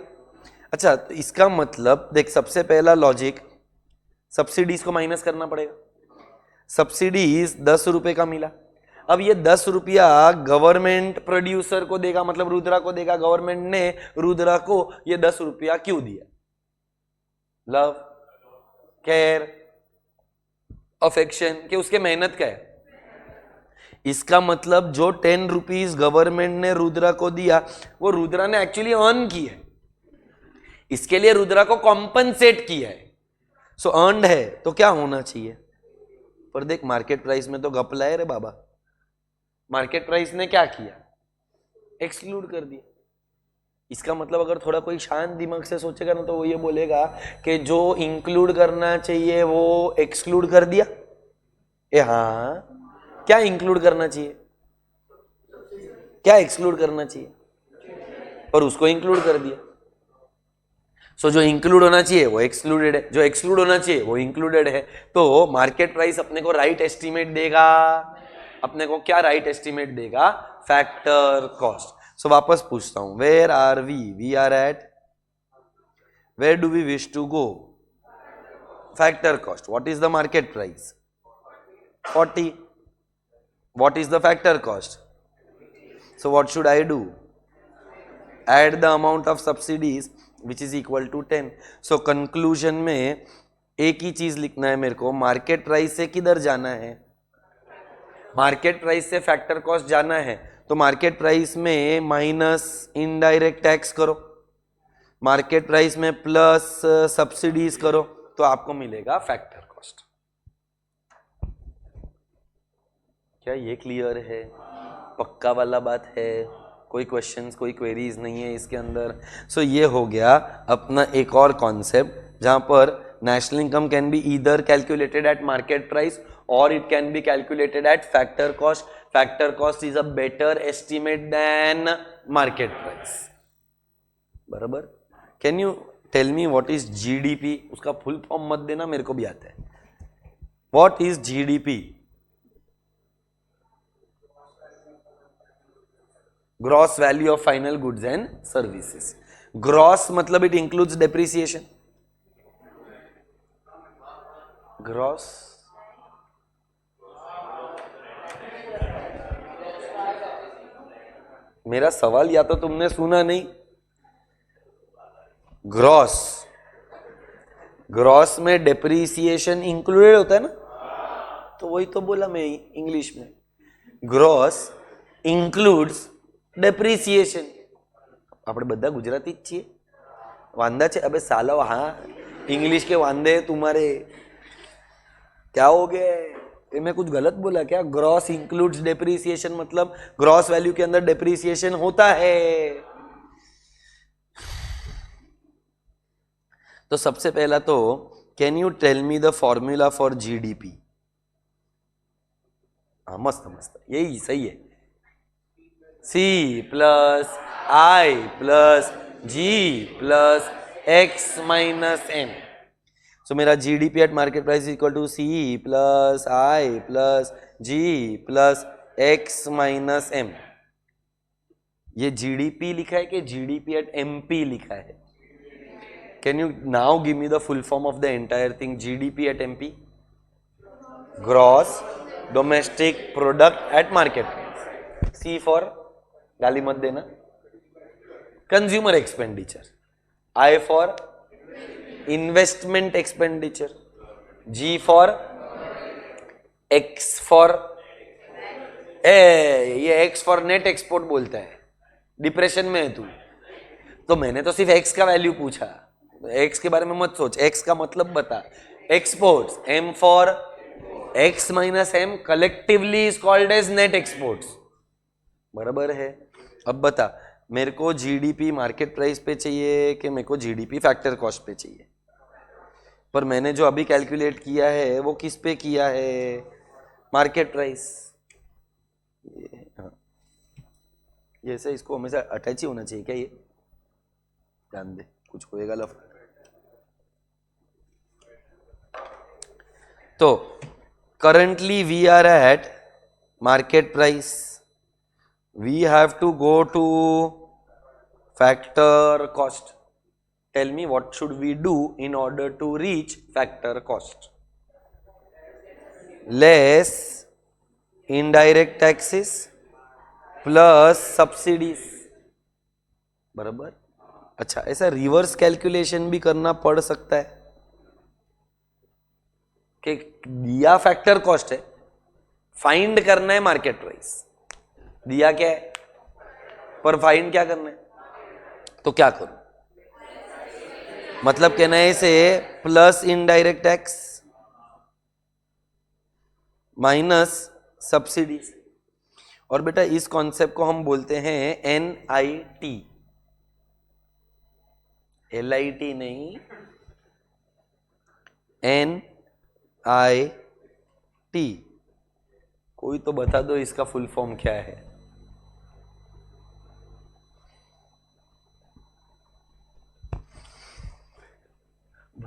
अच्छा, तो इसका मतलब देख, सबसे पहला लॉजिक, सब्सिडीज को माइनस करना पड़ेगा। सब्सिडीज 10 रुपए का मिला। अब ये 10 रुपया गवर्नमेंट प्रोड्यूसर को देगा, मतलब रुद्रा को देगा। गवर्नमेंट ने रुद्रा को ये 10 रुपया क्यों दिया? लव, केयर, अफेक्शन, कि उसके मेहनत का है। इसका मतलब जो 10 रुपीज गवर्नमेंट ने रुद्रा को दिया, वो रुद्रा ने एक्चुअली अर्न किया है। इसके लिए रुद्रा को कॉम्पनसेट किया है। सो अर्नड है, तो क्या होना चाहिए? पर देख, मार्केट प्राइस में तो घपला है रे बाबा। मार्केट प्राइस ने क्या किया? एक्सक्लूड कर दिया। इसका मतलब अगर थोड़ा कोई शांत दिमाग से सोचेगा ना, तो वो ये बोलेगा कि जो इंक्लूड करना चाहिए वो एक्सक्लूड कर दिया। हाँ, क्या इंक्लूड करना चाहिए, क्या एक्सक्लूड करना चाहिए? पर उसको इंक्लूड कर दिया। सो जो इंक्लूड होना चाहिए वो एक्सक्लूडेड है, जो एक्सक्लूड होना चाहिए वो इंक्लूडेड है। तो मार्केट प्राइस अपने को राइट एस्टिमेट देगा, अपने को क्या राइट एस्टिमेट देगा? Factor cost. सो वापस पूछता हूं, where are we are at, where do we wish to go? Factor cost. What is the market price? 40. What is the factor cost? So what should I do? Add the amount of subsidies which is equal to 10. So conclusion में एक ही चीज लिखना है मेरे को, market price से किधर जाना है? मार्केट प्राइस से फैक्टर कॉस्ट जाना है, तो मार्केट प्राइस में माइनस इनडायरेक्ट टैक्स करो, मार्केट प्राइस में प्लस सब्सिडीज करो, तो आपको मिलेगा फैक्टर कॉस्ट। क्या ये क्लियर है? पक्का वाला बात है? कोई क्वेश्चंस, कोई क्वेरीज नहीं है इसके अंदर? सो ये हो गया अपना एक और कॉन्सेप्ट जहां पर national income can be either calculated at market price और it can be calculated at factor cost. Factor cost is a better estimate than market price. बराबर? Can you tell me what is GDP? उसका full form मत देना, मेरे को भी आता है। What is GDP? Gross value of final goods and services. Gross मतलब इट इंक्लूड्स डेप्रिसिएशन। ग्रॉस मेरा सवाल या तो तुमने सुना नहीं। ग्रॉस, ग्रॉस में डेप्रिसिएशन इंक्लूडेड होता है ना, तो वही तो बोला मैं इंग्लिश में, ग्रॉस इंक्लूड्स डेप्रिसिएशन। આપણે બધા ગુજરાતી જ છીએ, વાંધા છે? અબે સાલો, हाँ इंग्लिश के वांदे तुम्हारे, क्या हो गए? ये मैं कुछ गलत बोला क्या? ग्रॉस इंक्लूड्स डेप्रिसिएशन मतलब ग्रॉस वैल्यू के अंदर डेप्रिसिएशन होता है। तो सबसे पहला तो can you tell me the formula for GDP? हाँ मस्त मस्त, यही सही है। C plus I plus G plus X minus M। So मेरा GDP at market price equal to C plus I plus G plus X minus M। ये GDP लिखा है कि GDP एट MP लिखा है? Can you now give me the full form of the entire thing? GDP at MP, gross domestic product at market price. C for, गाली मत देना, consumer expenditure. I for investment expenditure. G for, X for, ये X for net export बोलता है। Depression में है तू तो मैंने तो सिर्फ X का वैल्यू पूछा, X के बारे में मत सोच, X का मतलब बता। Exports, M for X minus M collectively is called as net exports. बराबर है? अब बता, मेरे को जीडीपी मार्केट प्राइस पे चाहिए कि मेरे को जीडीपी फैक्टर कॉस्ट पे चाहिए? पर मैंने जो अभी कैलकुलेट किया है वो किस पे किया है? Market price. हाँ, ये ऐसे इसको हमेशा अटैच ही होना चाहिए क्या? ये ध्यान दे, कुछ होएगा लफड़ा। तो currently we are at market price, we have to go to factor cost. Tell me what should we do in order to reach factor cost? Less indirect taxes plus subsidies। बराबर? अच्छा, ऐसा रिवर्स कैलकुलेशन भी करना पड़ सकता है कि दिया फैक्टर कॉस्ट है, फाइंड करना है मार्केट प्राइस। दिया क्या है, पर फाइंड क्या करना है? तो क्या करूं? मतलब कहना है इसे plus indirect tax minus subsidies. और बेटा इस कॉन्सेप्ट को हम बोलते हैं NIT, LIT नहीं, NIT। कोई तो बता दो इसका फुल फॉर्म क्या है?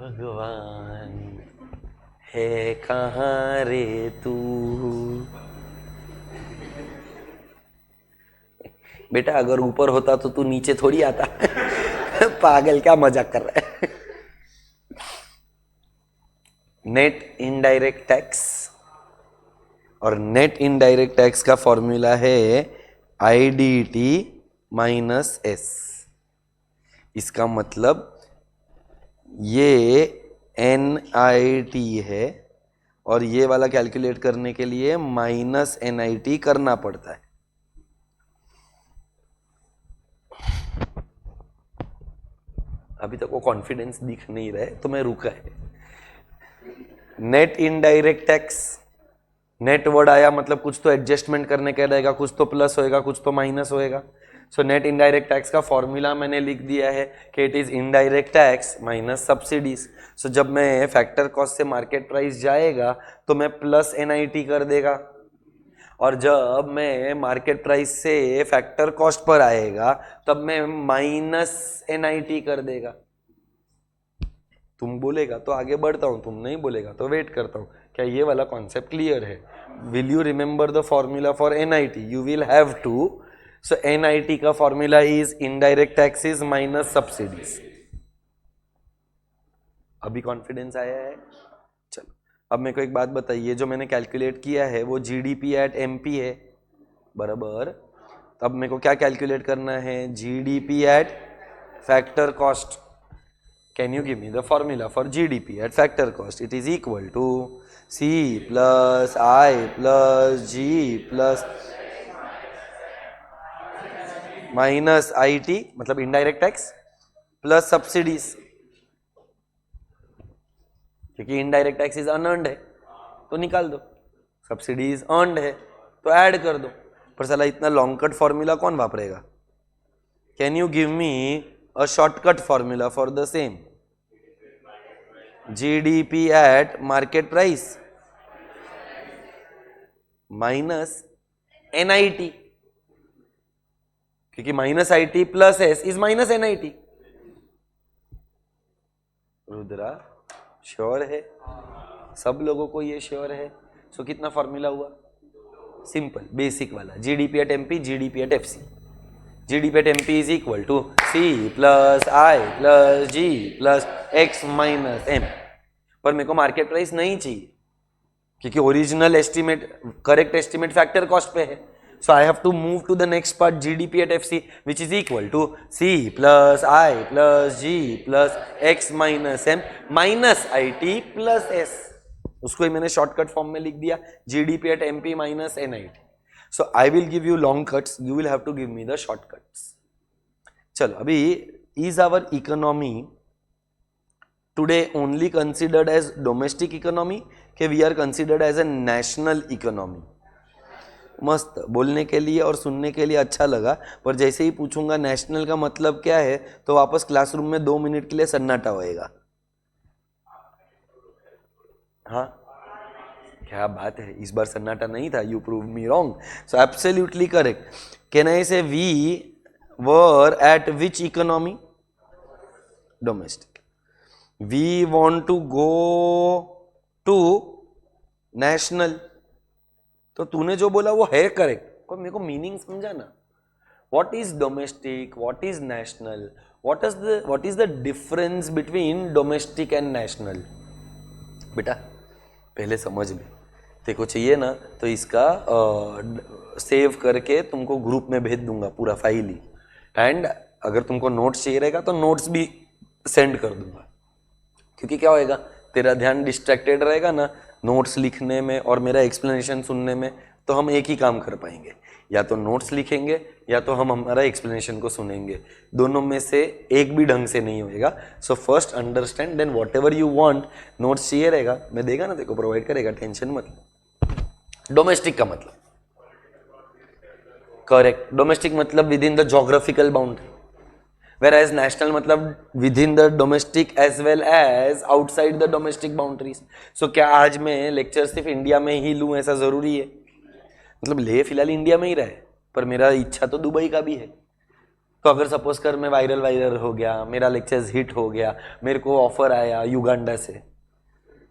भगवान है कहाँ रे तू। बेटा अगर ऊपर होता तो तू नीचे थोड़ी आता। पागल, क्या मजाक कर रहा है। नेट इनडायरेक्ट टैक्स, और नेट इनडायरेक्ट टैक्स का फॉर्मूला है IDT माइनस S। इसका मतलब ये NIT है और ये वाला कैलकुलेट करने के लिए माइनस NIT करना पड़ता है। अभी तक वो कॉन्फिडेंस दिख नहीं रहा है तो मैं रुका है। Net indirect tax, net word आया मतलब कुछ तो एडजस्टमेंट करने का रहेगा, कुछ तो प्लस होएगा, कुछ तो माइनस होएगा। सो नेट इनडायरेक्ट टैक्स का फॉर्मूला मैंने लिख दिया है कि it is indirect tax minus subsidies. So जब मैं फैक्टर कॉस्ट से मार्केट प्राइस जाएगा तो मैं प्लस NIT कर देगा, और जब मैं मार्केट प्राइस से फैक्टर कॉस्ट पर आएगा तब मैं माइनस NIT कर देगा। तुम बोलेगा तो आगे बढ़ता हूं, तुम नहीं बोलेगा तो वेट करता हूं। क्या ये वाला कॉन्सेप्ट क्लियर है? Will you remember the formula for NIT? You will have to. So NIT का formula is indirect taxes minus subsidies. अभी कॉन्फिडेंस आया है? चलो अब मेरे को एक बात बताइए, जो मैंने कैलकुलेट किया है वो GDP एट MP है, बराबर। तब मेरे को क्या कैलकुलेट करना है? GDP eight factor cost. Can you give me the formula for GDP at factor cost? It is equal to C plus I plus G plus minus IT, मतलब indirect tax plus subsidies, क्योंकि indirect tax is unearned है तो निकाल दो, subsidies earned है तो add कर दो। पर साला इतना लॉन्ग कट फॉर्मूला कौन वापरेगा? Can you give me a shortcut formula for the same? GDP at market price minus NIT, क्योंकि minus IT plus S is minus NIT। Rudra sure है? सब लोगों को ये श्योर है? सो कितना फॉर्मूला हुआ? सिंपल बेसिक वाला, GDP at MP, GDP at FC। GDP at MP is equal to C plus I plus G plus X minus M। पर मेरे को मार्केट प्राइस नहीं चाहिए क्योंकि original estimate, correct estimate factor cost पे है। So I have to move to the next part, GDP at FC which is equal to C plus I plus G plus X minus M minus IT plus S। उसको ही मैंने shortcut form में लिख दिया, GDP at MP minus NIT। So I will give you long cuts, you will have to give me the shortcuts. चलो अभी, is our economy today only considered as domestic economy कि we are considered as a national economy? मस्त, बोलने के लिए और सुनने के लिए अच्छा लगा, पर जैसे ही पूछूंगा नेशनल का मतलब क्या है तो वापस क्लासरूम में 2 मिनट के लिए सन्नाटा होएगा। हाँ क्या बात है, इस बार सन्नाटा नहीं था। You prove me wrong. So absolutely correct. Can I say we were at which economy? Domestic. We want to go to national. तो तूने जो बोला वो है करेक्ट, पर मेरे को मीनिंग समझा ना। What is domestic, what is national, what is the difference between domestic and national? बेटा पहले समझ ले, तेको चाहिए ना तो इसका सेव करके तुमको ग्रुप में भेज दूंगा पूरा फाइल ही, एंड अगर तुमको नोट्स चाहिए रहेगा तो नोट्स भी सेंड कर दूंगा। क्योंकि क्या होएगा, तेरा ध्यान डिस्ट्रैक्टेड रहेगा ना नोट्स लिखने में और मेरा एक्सप्लेनेशन सुनने में, तो हम एक ही काम कर पाएंगे, या तो नोट्स लिखेंगे या तो हम हमारा एक्सप्लेनेशन को सुनेंगे। दोनों में से एक भी ढंग से नहीं होएगा। So first understand, then whatever you want. Notes चाहिए रहेगा, मैं देगा ना, तेरे को प्रोवाइड करेगा, टेंशन मत। डोमेस्टिक का मतलब करेक्ट, डोमेस्टिक मतलब with in the geographical boundary, whereas national मतलब within the domestic as well as outside the domestic boundaries. So क्या आज मैं लेक्चर सिर्फ इंडिया में ही लूँ ऐसा जरूरी है? मतलब ले फिलहाल इंडिया में ही रहे, पर मेरा इच्छा तो दुबई का भी है। तो अगर सपोज कर मैं वायरल हो गया, मेरा लेक्चर्स हिट हो गया, मेरे को ऑफर आया युगांडा से,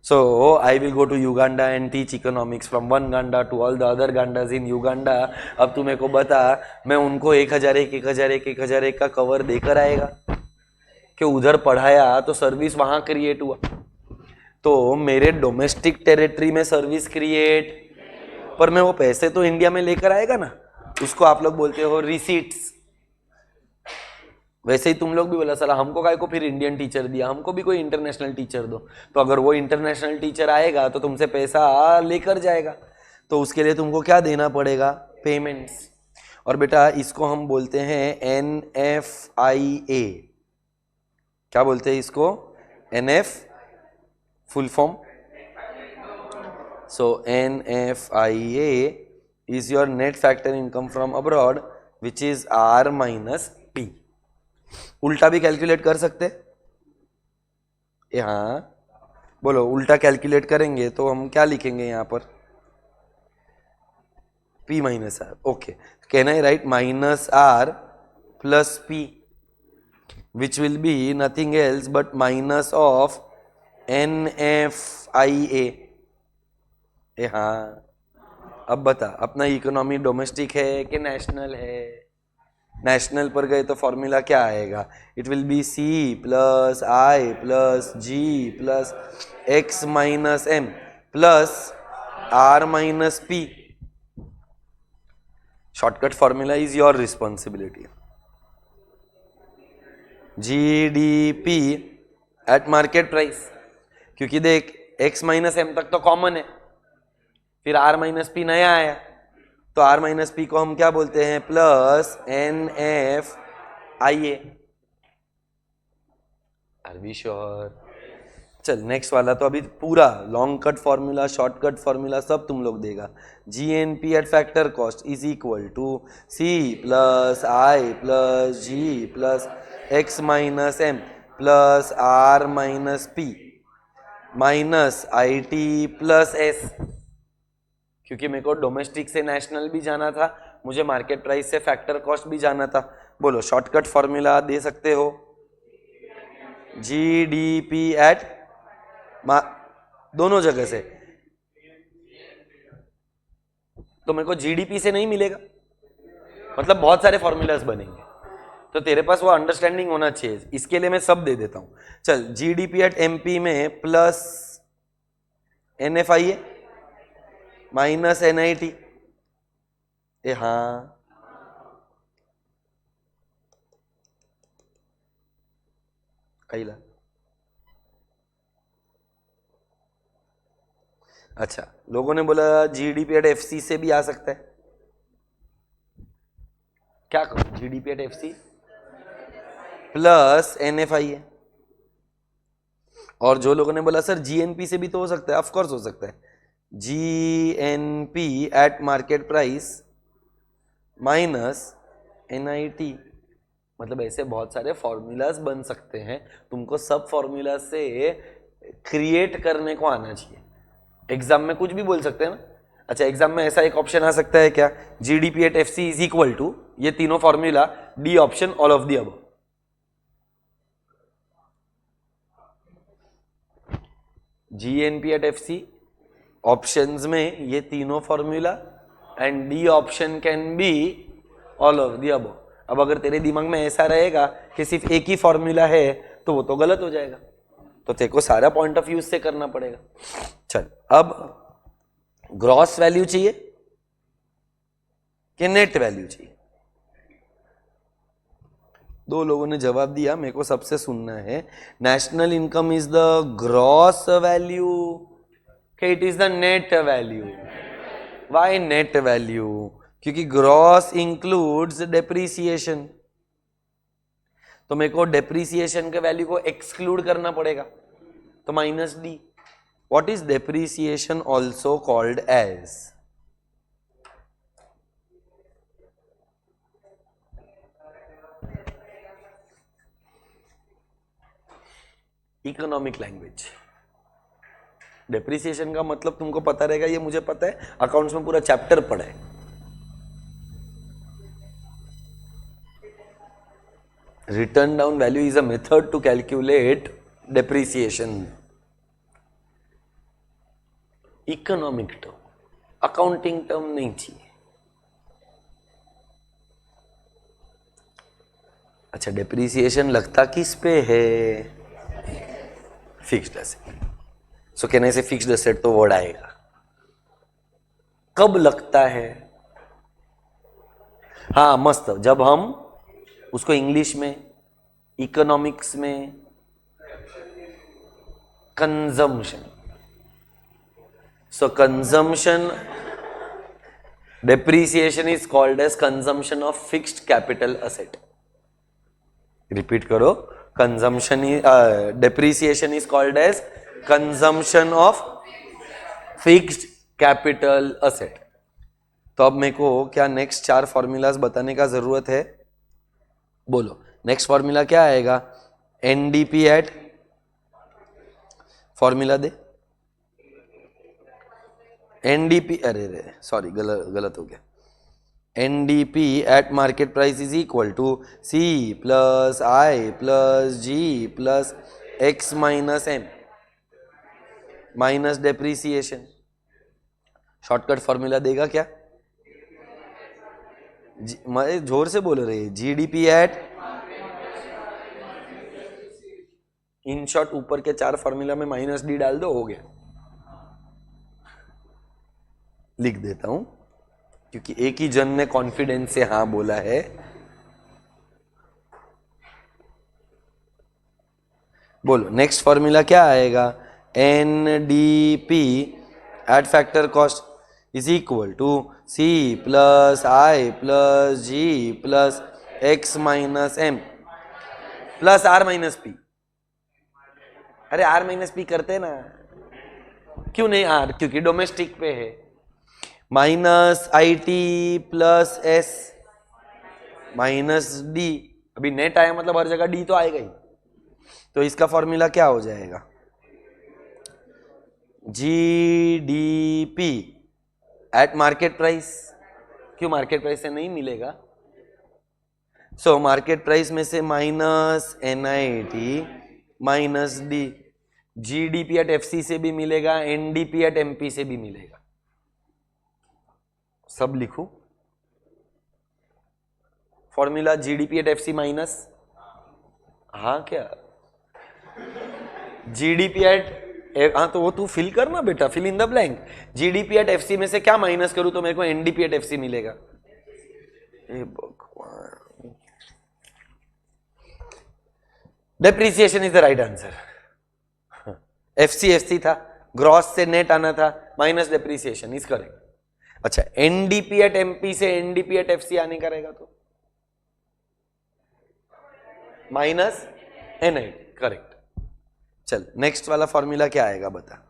so I will go to Uganda and teach economics from one Ganda to all the other Gandas in Uganda. अब तू मेरे को बता, मैं उनको 1001 का कवर देकर आएगा कि उधर पढ़ाया तो सर्विस वहां क्रिएट हुआ? तो मेरे डोमेस्टिक टेरिटरी में सर्विस क्रिएट, पर मैं वो पैसे तो इंडिया में लेकर आएगा ना, उसको आप लोग बोलते हो रिसीट्स। वैसे ही तुम लोग भी बोला साला हमको काय को फिर इंडियन टीचर दिया, हमको भी कोई इंटरनेशनल टीचर दो। तो अगर वो इंटरनेशनल टीचर आएगा तो तुमसे पैसा लेकर जाएगा, तो उसके लिए तुमको क्या देना पड़ेगा? पेमेंट्स। और बेटा इसको हम बोलते हैं NFIA। क्या बोलते हैं इसको? NF full form. So NFIA is your net factor income from abroad which is R minus P। उल्टा भी कैलकुलेट कर सकते? हाँ बोलो, उल्टा कैलकुलेट करेंगे तो हम क्या लिखेंगे यहाँ पर? P minus R। Okay, can I right minus R plus P which will be nothing else but minus of NFIA। हाँ, अब बता अपना इकोनॉमी डोमेस्टिक है कि नेशनल है? नेशनल पर गए तो फॉर्मूला क्या आएगा? It will B C plus I plus G plus X minus M plus R minus P। Shortcut formula is your responsibility. GDP at market price, क्योंकि देख X माइनस M तक तो कॉमन है, फिर R माइनस P नया आया, तो R minus P को हम क्या बोलते हैं? Plus NFIA। Are we sure? चल नेक्स्ट वाला तो अभी पूरा long cut formula, shortcut formula सब तुम लोग देगा। GNP at factor cost is equal to C plus I plus G plus X minus M plus R minus P minus IT plus S। क्योंकि मेरे को डोमेस्टिक से नेशनल भी जाना था, मुझे मार्केट प्राइस से फैक्टर कॉस्ट भी जाना था। बोलो शॉर्टकट फॉर्मूला दे सकते हो? GDP एट दोनों जगह से, तो मेरे को GDP से नहीं मिलेगा, मतलब बहुत सारे फॉर्मूलाज बनेंगे, तो तेरे पास वो अंडरस्टैंडिंग होना चाहिए। इसके लिए मैं सब दे देता हूं। चल GDP एट MP में प्लस NFIA माइनस NIT। हाँ, कैला। अच्छा, लोगों ने बोला GDP एट FC से भी आ सकता है, क्या करूं? GDP at FC plus NFIA। और जो लोगों ने बोला सर GNP से भी तो हो सकता है, ऑफ कोर्स हो सकता है। GNP eight market price minus NIT। मतलब ऐसे बहुत सारे फॉर्मूलाज बन सकते हैं, तुमको सब फॉर्मूला से क्रिएट करने को आना चाहिए। एग्जाम में कुछ भी बोल सकते हैं ना। अच्छा, एग्जाम में ऐसा एक ऑप्शन आ सकता है क्या? GDP at FC is equal to ये तीनों formula, D option all of the above. GNP at FC options में ये तीनों formula and D option can be all of the above. अब अगर तेरे दिमाग में ऐसा रहेगा कि सिर्फ एक ही फॉर्मूला है तो वो तो गलत हो जाएगा, तो तेरे को सारा पॉइंट ऑफ व्यू से करना पड़ेगा। चल, अब ग्रॉस वैल्यू चाहिए कि नेट वैल्यू चाहिए? दो लोगों ने जवाब दिया, मेरे को सबसे सुनना है। National income is the gross value कि it is the net value? Why net value? क्योंकि ग्रॉस इंक्लूड्स डेप्रीसिएशन, तो मेरे को डेप्रीसिएशन के वैल्यू को एक्सक्लूड करना पड़ेगा, तो minus D। What is depreciation also called as? Economic language. Depreciation का मतलब तुमको पता रहेगा, ये मुझे पता है, अकाउंट्स में पूरा चैप्टर पढ़ा है। Written down value is a method to calculate depreciation. Economic term, accounting term नहीं चाहिए. अच्छा, depreciation लगता किस पे है? Fixed asset. So कहने से fixed asset तो word आएगा. कब लगता है? हाँ मस्त, जब हम उसको इंग्लिश में, इकोनॉमिक्स में consumption. So consumption, depreciation is called as consumption of fixed capital asset. Repeat करो, consumption depreciation is called as consumption of fixed capital asset. तो अब मेरे को क्या नेक्स्ट 4 फॉर्मूलाज बताने का जरूरत है? बोलो, नेक्स्ट फॉर्मूला क्या आएगा? एनडीपी एट, फॉर्मूला दे. एनडीपी, अरे सॉरी, गलत हो गया. NDP at market price is equal to C plus I plus G plus X minus M minus depreciation. Shortcut formula देगा क्या? जोर से बोल रहे, जीडीपी एट, इन शॉर्ट ऊपर के 4 फॉर्मूला में माइनस डी डाल दो, हो गया. लिख देता हूं क्योंकि एक ही जन ने कॉन्फिडेंस से हाँ बोला है. बोलो, नेक्स्ट फॉर्मूला क्या आएगा? NDP at factor cost is equal to C plus I plus G plus X minus M plus R minus P. अरे आर माइनस पी करते ना, क्यों नहीं आर? क्योंकि डोमेस्टिक पे है. Minus I T plus S minus D. अभी net आया मतलब हर जगह डी तो आएगा ही. तो इसका फॉर्मूला क्या हो जाएगा? G D P at market price. क्यों मार्केट प्राइस से नहीं मिलेगा? सो मार्केट प्राइस में से minus N I T minus D. GDP at FC से भी मिलेगा, एनडीपी एट एमपी से भी मिलेगा. सब लिखूं formula? GDP at FC minus, हाँ क्या जीडीपी एट, हाँ तो वो तू फिल करना बेटा, fill in the blank. GDP at FC में से क्या माइनस करूं तो मेरे को एनडीपी एट एफसी मिलेगा. भगवान, depreciation is the right answer. FC था, ग्रॉस से नेट आना था, माइनस डेप्रीसिएशन इज करेक्ट. अच्छा, एनडीपी एट एमपी से एनडीपी एट एफसी आने का रहेगा तो माइनस एनआईटी. करेक्ट. चल, नेक्स्ट वाला फॉर्मूला क्या आएगा बता?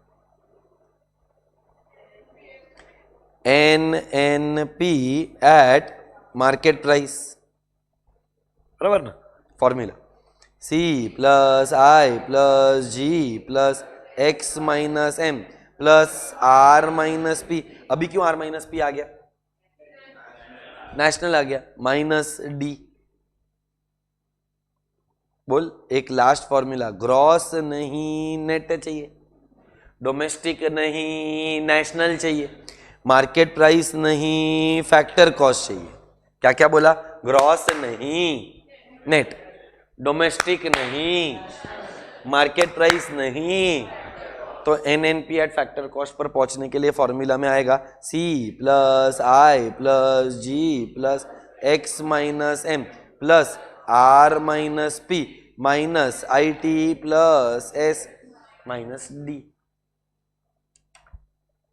N N P at market price, बराबर ना? Formula C plus I plus G plus X minus M plus R minus P. अभी क्यों आर माइनस पी आ गया? नेशनल आ गया. Minus D. बोल, एक लास्ट फॉर्मूला, ग्रॉस नहीं नेट चाहिए, डोमेस्टिक नहीं नेशनल चाहिए, मार्केट प्राइस नहीं फैक्टर कॉस्ट चाहिए. क्या क्या बोला? ग्रॉस नहीं नेट, डोमेस्टिक नहीं, मार्केट प्राइस नहीं. तो NNP at factor cost per पहुंचने के लिए फॉर्मूला में आएगा C plus I plus G plus X minus M plus R minus P minus I T plus S minus D.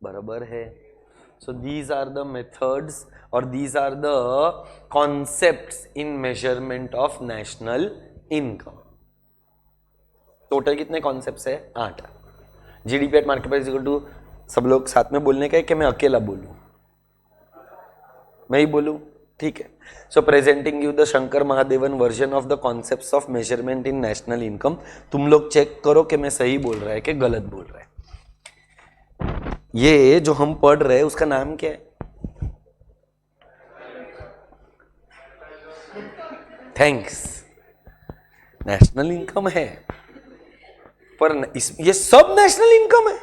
बराबर है. So these are the methods और these are the concepts in measurement of national income. Total कितने concepts है? 8. GDP at market price equal to, सब लोग साथ में बोलने का है कि मैं अकेला बोलूं? मैं ही बोलूं? ठीक है. So presenting you the Shankar Mahadevan version of the concepts of measurement in national income. तुम लोग चेक करो कि मैं सही बोल रहा है कि गलत बोल रहा है. ये जो हम पढ़ रहे हैं उसका नाम क्या है? थैंक्स. नेशनल इनकम है, पर ये सब नेशनल इनकम है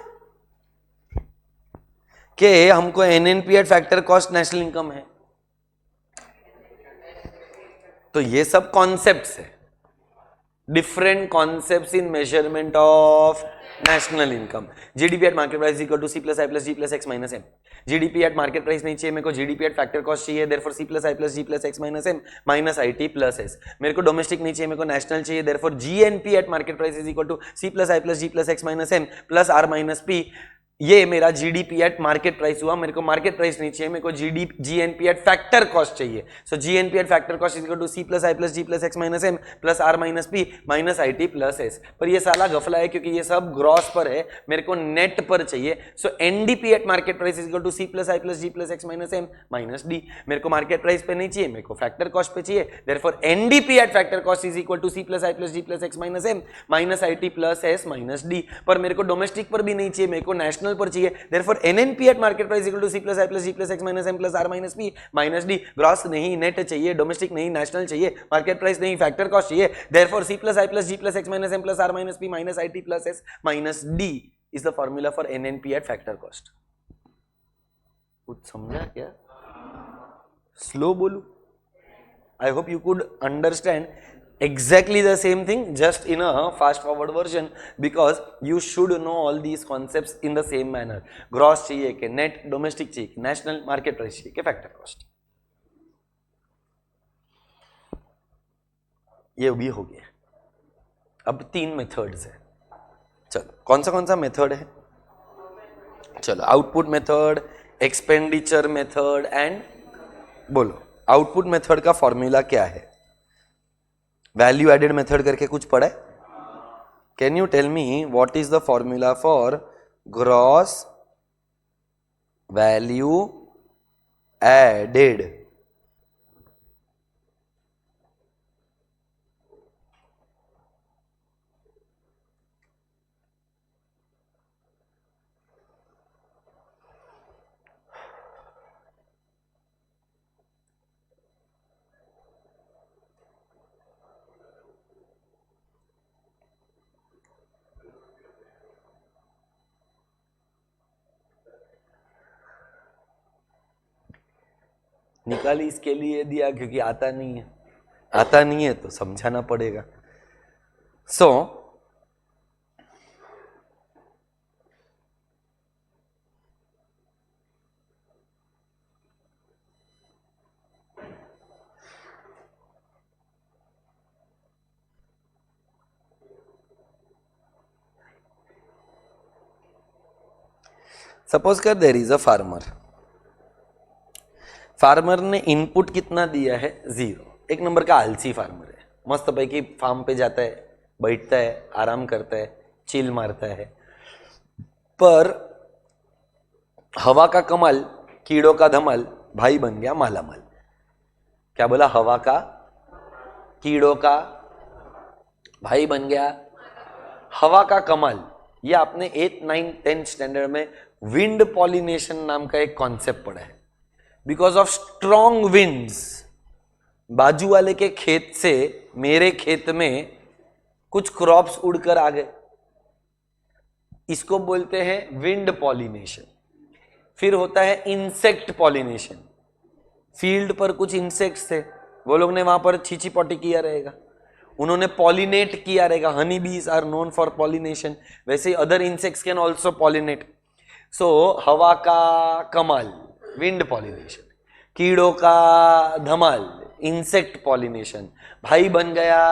कि हमको NNP at factor cost national income है। तो ये सब कॉन्सेप्ट्स है, different concepts in measurement of national income. GDP at market price equal to C plus I plus G plus X minus M. GDP at market price नहीं चाहिए मेरे को, GDP at factor cost चाहिए, therefore C plus I plus G plus X minus M minus I T plus S. मेरे को domestic नहीं चाहिए, मेरे को नेशनल चाहिए, therefore GNP at market price is equal to C plus I plus G plus X minus M plus R minus P. ये मेरा GDP at market price हुआ, मेरे को मार्केट प्राइस नहीं चाहिए, मेरे को जीएनपी एट फैक्टर कॉस्ट चाहिए। So GNP at factor cost is equal to C plus I plus G plus X minus M plus R minus P minus I T plus S. पर ये साला गफला है क्योंकि ये सब ग्रॉस पर है, मेरे को नेट पर चाहिए। So NDP at market price is equal to C plus I plus G plus X minus M minus D. मेरे को मार्केट प्राइस पे नहीं चाहिए, मेरे को फैक्टर कॉस्ट पे चाहिए, therefore NDP at factor cost is equal to C plus I plus G plus X minus M minus I T plus S minus D. पर मेरे को डोमेस्टिक पर भी नहीं चाहिए, मेरे को नेशनल पर चाहिए, therefore NNP at market price equal to C plus I plus G plus X minus M plus R minus P minus D। Gross नहीं, नेट चाहिए, डोमेस्टिक नहीं, नेशनल चाहिए, मार्केट प्राइस नहीं, फैक्टर कॉस्ट चाहिए, therefore C plus I plus G plus X minus M plus R minus P minus IT plus S minus D is the formula for NNP at factor cost। कुछ समझा क्या? Slow बोलू? I hope you could understand exactly the same thing, just in a fast forward version, because you should know all these concepts in the same manner। Gross चाहिए कि net, domestic चाहिए कि national, market price चाहिए कि factor cost. ये भी हो गया। अब 3 मेथड्स है। चलो कौन सा मेथड है? चलो output method, expenditure method and बोलो आउटपुट मेथड का फॉर्मूला क्या है? वैल्यू एडेड मेथड करके कुछ पढ़ा है? Can you tell me what is the formula for gross value added? निकाली इसके लिए दिया क्योंकि आता नहीं है तो समझाना पड़ेगा। सो सपोज कर देयर इज अ फार्मर ने इनपुट कितना दिया है? 0। एक नंबर का आलसी फार्मर है, मस्त पैकी फार्म पे जाता है, बैठता है, आराम करता है, चिल मारता है, पर हवा का कमाल, कीड़ों का धमाल, भाई बन गया मालामाल। क्या बोला? हवा का, कीड़ों का भाई बन गया हवा का कमाल। ये आपने 8, 9, 10 स्टैंडर्ड में विंड पॉलिनेशन नाम का एक कॉन्सेप्ट पढ़ा है। बिकॉज ऑफ स्ट्रॉन्ग विंड्स, बाजू वाले के खेत से मेरे खेत में कुछ क्रॉप्स उड़कर आ गए, इसको बोलते हैं विंड पॉलिनेशन। फिर होता है इंसेक्ट पॉलिनेशन। फील्ड पर कुछ इंसेक्ट्स थे, वो लोग ने वहां पर छीची पॉटी किया रहेगा, उन्होंने पॉलिनेट किया रहेगा। Honey bees are known for pollination, वैसे ही other insects can also pollinate. So हवा का कमाल, विंड पॉलिनेशन, कीड़ों का धमाल, इंसेक्ट पॉलिनेशन, भाई बन गया।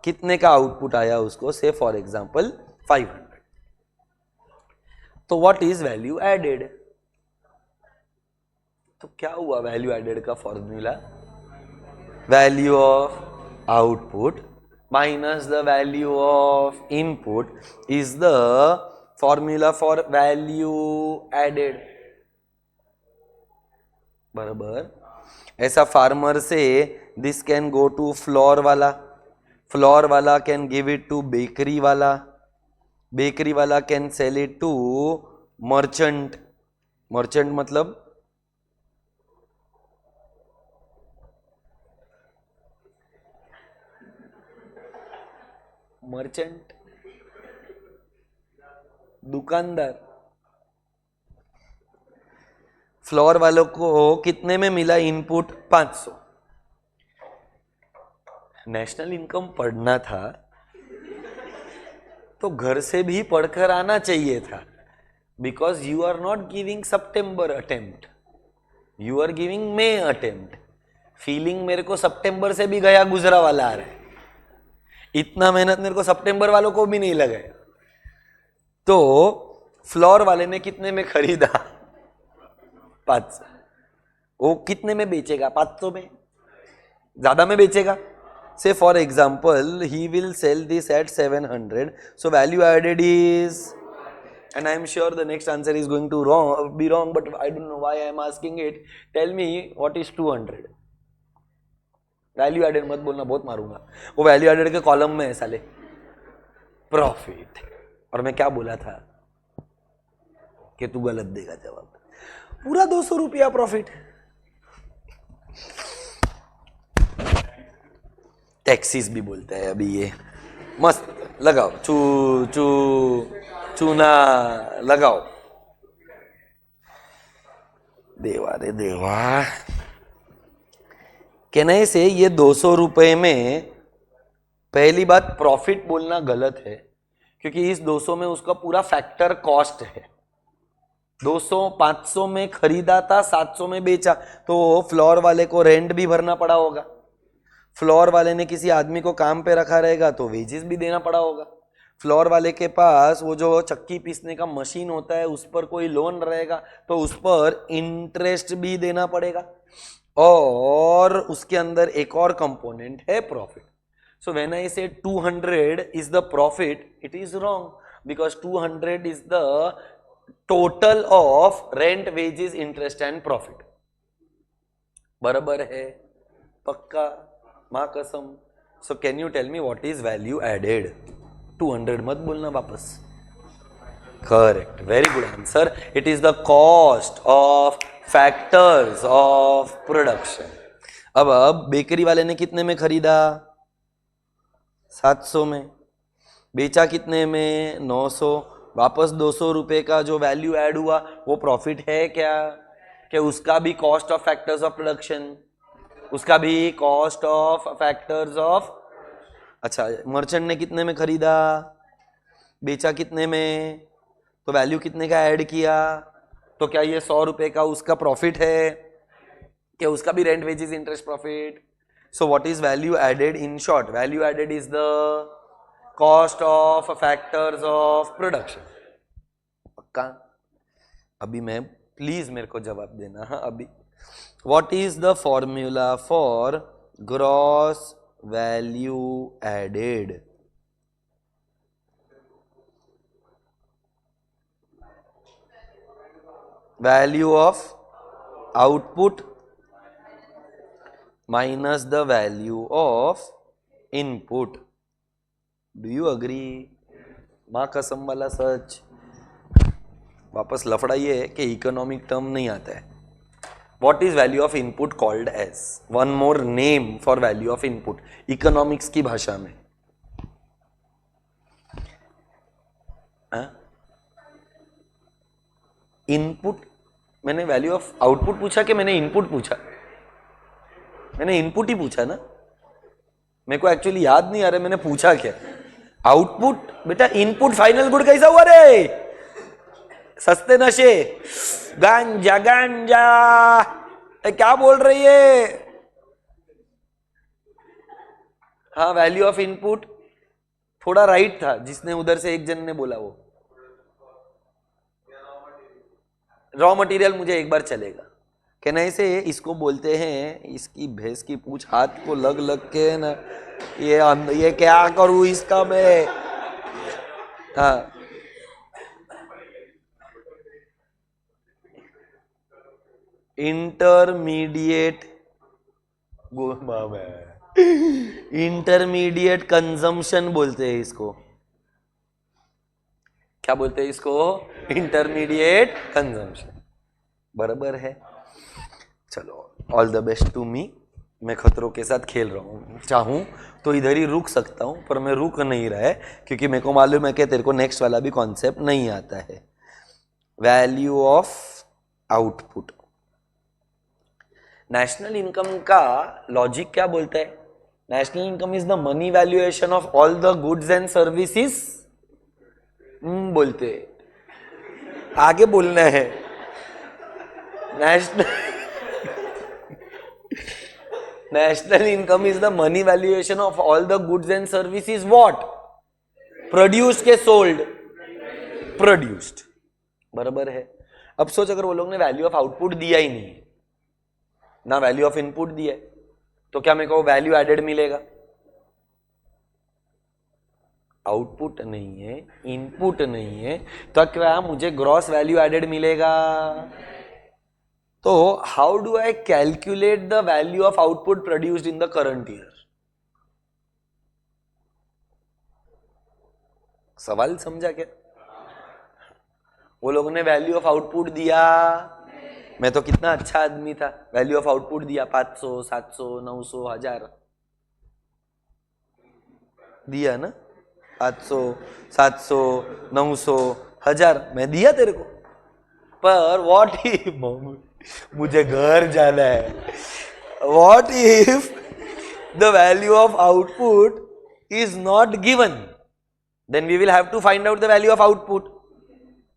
कितने का आउटपुट आया उसको? से फॉर एग्जांपल 500। तो व्हाट इज वैल्यू एडेड? तो क्या हुआ वैल्यू एडेड का formula? Value of output minus the value of input is the formula for value added. बराबर। ऐसा फार्मर से this can go to flour वाला can give it to bakery वाला can sell it to merchant मतलब merchant, दुकानदार। Flour वालों को कितने में मिला इनपुट? 500। नेशनल इनकम पढ़ना था तो घर से भी पढ़कर आना चाहिए था, because you are not giving September attempt, you are giving May attempt. Feeling मेरे को सितंबर से भी गया गुजरा वाला आ रहा है, इतना मेहनत मेरे को सितंबर वालों को भी नहीं लगाया। तो फ्लोर वाले ने कितने में खरीदा? 500। वो कितने में बेचेगा? 500 में। ज्यादा में बेचेगा। Say for example, he will sell this at 700. So value added is, and I am sure the next answer is going to be wrong, but I don't know why I am asking it. Tell me what is 200? Value added मत बोलना, बहुत मारूंगा। वो value added के column में है साले, profit. और मैं क्या बोला था कि तू गलत देगा जवाब। पूरा 200 रुपया प्रॉफिट। टैक्सीज भी बोलते हैं अभी ये। मस्त लगाओ, चू चू चूना लगाओ। देवा रे देवा। कहने से ये 200 रुपए में पहली बात प्रॉफिट बोलना गलत है, क्योंकि इस 200 में उसका पूरा फैक्टर कॉस्ट है। 200 500 में खरीदा था, 700 में बेचा, तो फ्लोर वाले को रेंट भी भरना पड़ा होगा। फ्लोर वाले ने किसी आदमी को काम पे रखा रहेगा तो वेजेस भी देना पड़ा होगा। फ्लोर वाले के पास वो जो चक्की पीसने का मशीन होता है उस पर कोई लोन रहेगा तो उस पर इंटरेस्ट भी देना पड़ेगा। और उसके अंदर एक और कंपोनेंट है profit. So when I say 200 is the profit, it is wrong, because 200 is the total of rent, wages, interest and profit. बराबर है? पक्का? मां कसम। सो can you tell me what is value added? 200 मत बोलना वापस। Correct, very good answer. It is the cost of factors of production. अब बेकरी वाले ने कितने में खरीदा? 700 में। बेचा कितने में? 900। वापस 200 रुपए का जो वैल्यू ऐड हुआ वो प्रॉफिट है क्या? कि उसका भी cost of factors of production, उसका भी कॉस्ट ऑफ फैक्टर्स ऑफ। अच्छा, मर्चेंट ने कितने में खरीदा? बेचा कितने में? तो वैल्यू कितने का ऐड किया? तो क्या ये 100 रुपए का उसका प्रॉफिट है? क्या उसका भी rent, wages, interest, profit? So what is value added? In short, value added is the cost of factors of production. पक्का? अभी मैं, प्लीज मेरे को जवाब देना। हाँ, अभी what is the formula for gross value added? Value of output minus the value of input. Do you agree? माँ कसम वाला सच। वापस लफड़ाइए कि इकोनॉमिक टर्म नहीं आता है। What is value of input called as? One more name for value of input. Economics की भाषा में। इनपुट। मैंने वैल्यू ऑफ आउटपुट पूछा कि मैंने इनपुट पूछा? मैंने इनपुट ही पूछा ना। मेरे को एक्चुअली याद नहीं आ रहा मैंने पूछा क्या। आउटपुट बेटा, इनपुट फाइनल गुड कैसा हुआ रे? सस्ते नशे, गांजा गांजा, क्या बोल रही है? हाँ, वैल्यू ऑफ इनपुट थोड़ा राइट था, जिसने उधर से एक जन ने बोला वो रॉ मटेरियल। मुझे एक बार चलेगा। कहना से इसको बोलते हैं, इसकी भैंस की पूंछ हाथ को लग लग के ना, ये क्या करूं इसका मैं। हाँ, इंटरमीडिएट कंजम्पशन बोलते हैं इसको। क्या बोलते हैं इसको? Intermediate consumption. बराबर है? चलो, all the best to me. मैं खतरों के साथ खेल रहा हूँ, चाहूँ तो इधर ही रुक सकता हूँ, पर मैं रुक नहीं रहा है क्योंकि मेरे को मालूम है कि तेरे को नेक्स्ट वाला भी कॉन्सेप्ट नहीं आता है। Value of output. National income का लॉजिक क्या बोलता है? National income is the money valuation of all the goods and services बोलते हैं। आगे बोलना है national income is the money valuation of all the goods and services what? Produced के सोल्ड? प्रोड्यूस्ड, बराबर है। अब सोच, अगर वो लोग ने वैल्यू ऑफ आउटपुट दिया ही नहीं ना, वैल्यू ऑफ इनपुट दिया है, तो क्या मेरे को वैल्यू एडेड मिलेगा? आउटपुट नहीं है, इनपुट नहीं है, तो क्या मुझे ग्रॉस वैल्यू एडेड मिलेगा? तो how do I calculate the value of output produced in the current year? सवाल समझा क्या? वो लोगों ने वैल्यू ऑफ आउटपुट दिया, मैं तो कितना अच्छा आदमी था, वैल्यू ऑफ आउटपुट दिया 500, 700, 900, 1000 दिया ना, 500, 700, 900, 1000 मैं दिया तेरे को, पर व्हाट इफ मुझे घर जाना है, what if the value of output is not given, then we will have to find out the value of output.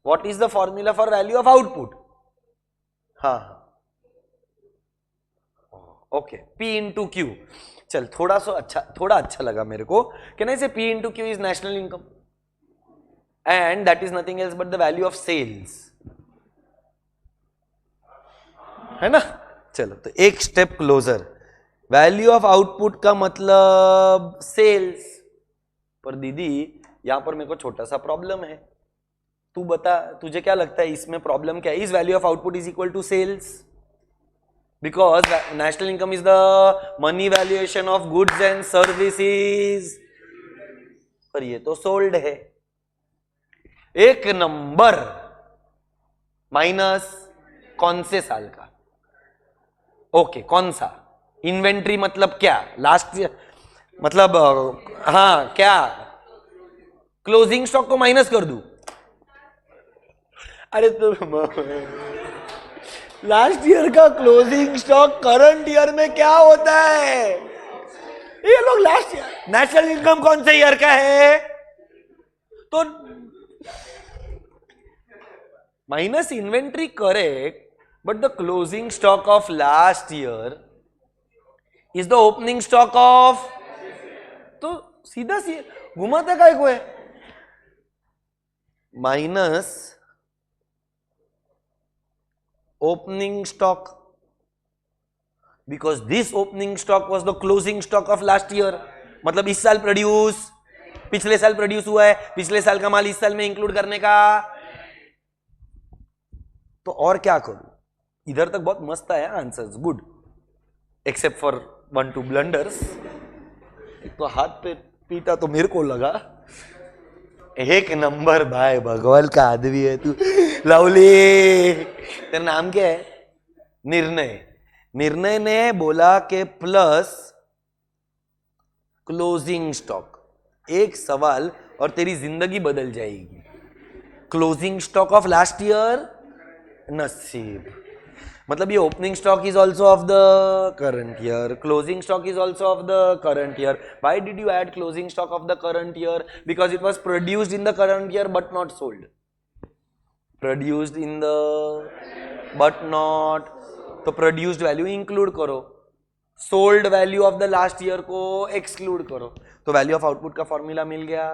What is the formula for value of output? हाँ, ओके, P into Q। चल, थोड़ा अच्छा लगा मेरे को। Can I say P into Q is national income and that is nothing else but the value of sales, है ना? चलो, तो एक step closer. Value of output का मतलब सेल्स। पर दीदी यहां पर मेरे को छोटा सा प्रॉब्लम है, तू बता, तुझे क्या लगता है इसमें प्रॉब्लम क्या है? Is value of output is equal to sales, because national income is the money valuation of goods and services, पर ये तो सोल्ड है। एक नंबर माइनस कौन से साल का? ओके, कौन सा? इन्वेंट्री मतलब क्या? लास्ट ईयर मतलब, हाँ क्या? क्लोजिंग स्टॉक को माइनस कर दूं? अरे तो लास्ट ईयर का क्लोजिंग स्टॉक करंट ईयर में क्या होता है? ये लोग लास्ट ईयर, नेशनल इनकम कौन से ईयर का है? तो minus inventory correct, but the closing stock of last year is the opening stock of, तो सीधा घुमाता काय को है? Minus opening stock, because this opening stock was the closing stock of last year. मतलब इस साल प्रोड्यूस, पिछले साल प्रोड्यूस हुआ है, पिछले साल का माल इस साल में इंक्लूड करने का। तो और क्या करूं? इधर तक बहुत मस्त है answers, good, except for 1-2 blunders. एक तो हाथ पे पीटा तो मेरे को लगा, एक नंबर भाई, भगवान का आदमी है तू। लवली, तेरा नाम क्या है? निर्णय। निर्णय ने बोला कि प्लस क्लोजिंग स्टॉक, एक सवाल और तेरी जिंदगी बदल जाएगी। Closing stock of last year, नसीब, मतलब ये opening stock is also of the current year, closing stock is also of the current year. Why did you add closing stock of the current year? Because it was produced in the current year but not sold. Produced in the but not, तो produced value include करो, sold value of the last year को exclude करो, तो value of output का formula मिल गया।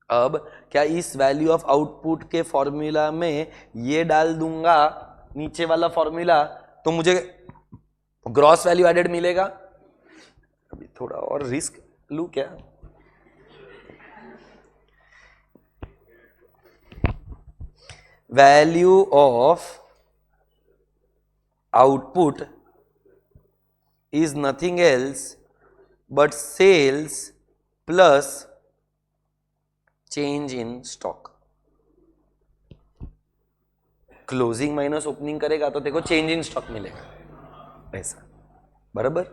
अब क्या इस वैल्यू ऑफ आउटपुट के फॉर्मूला में ये डाल दूंगा नीचे वाला फॉर्मूला, तो मुझे ग्रॉस वैल्यू एडेड मिलेगा? अभी थोड़ा और रिस्क लूं क्या? Value of output is nothing else but sales plus change in stock. Closing minus opening करेगा तो देखो चेंज इन स्टॉक मिलेगा, ऐसा। बराबर।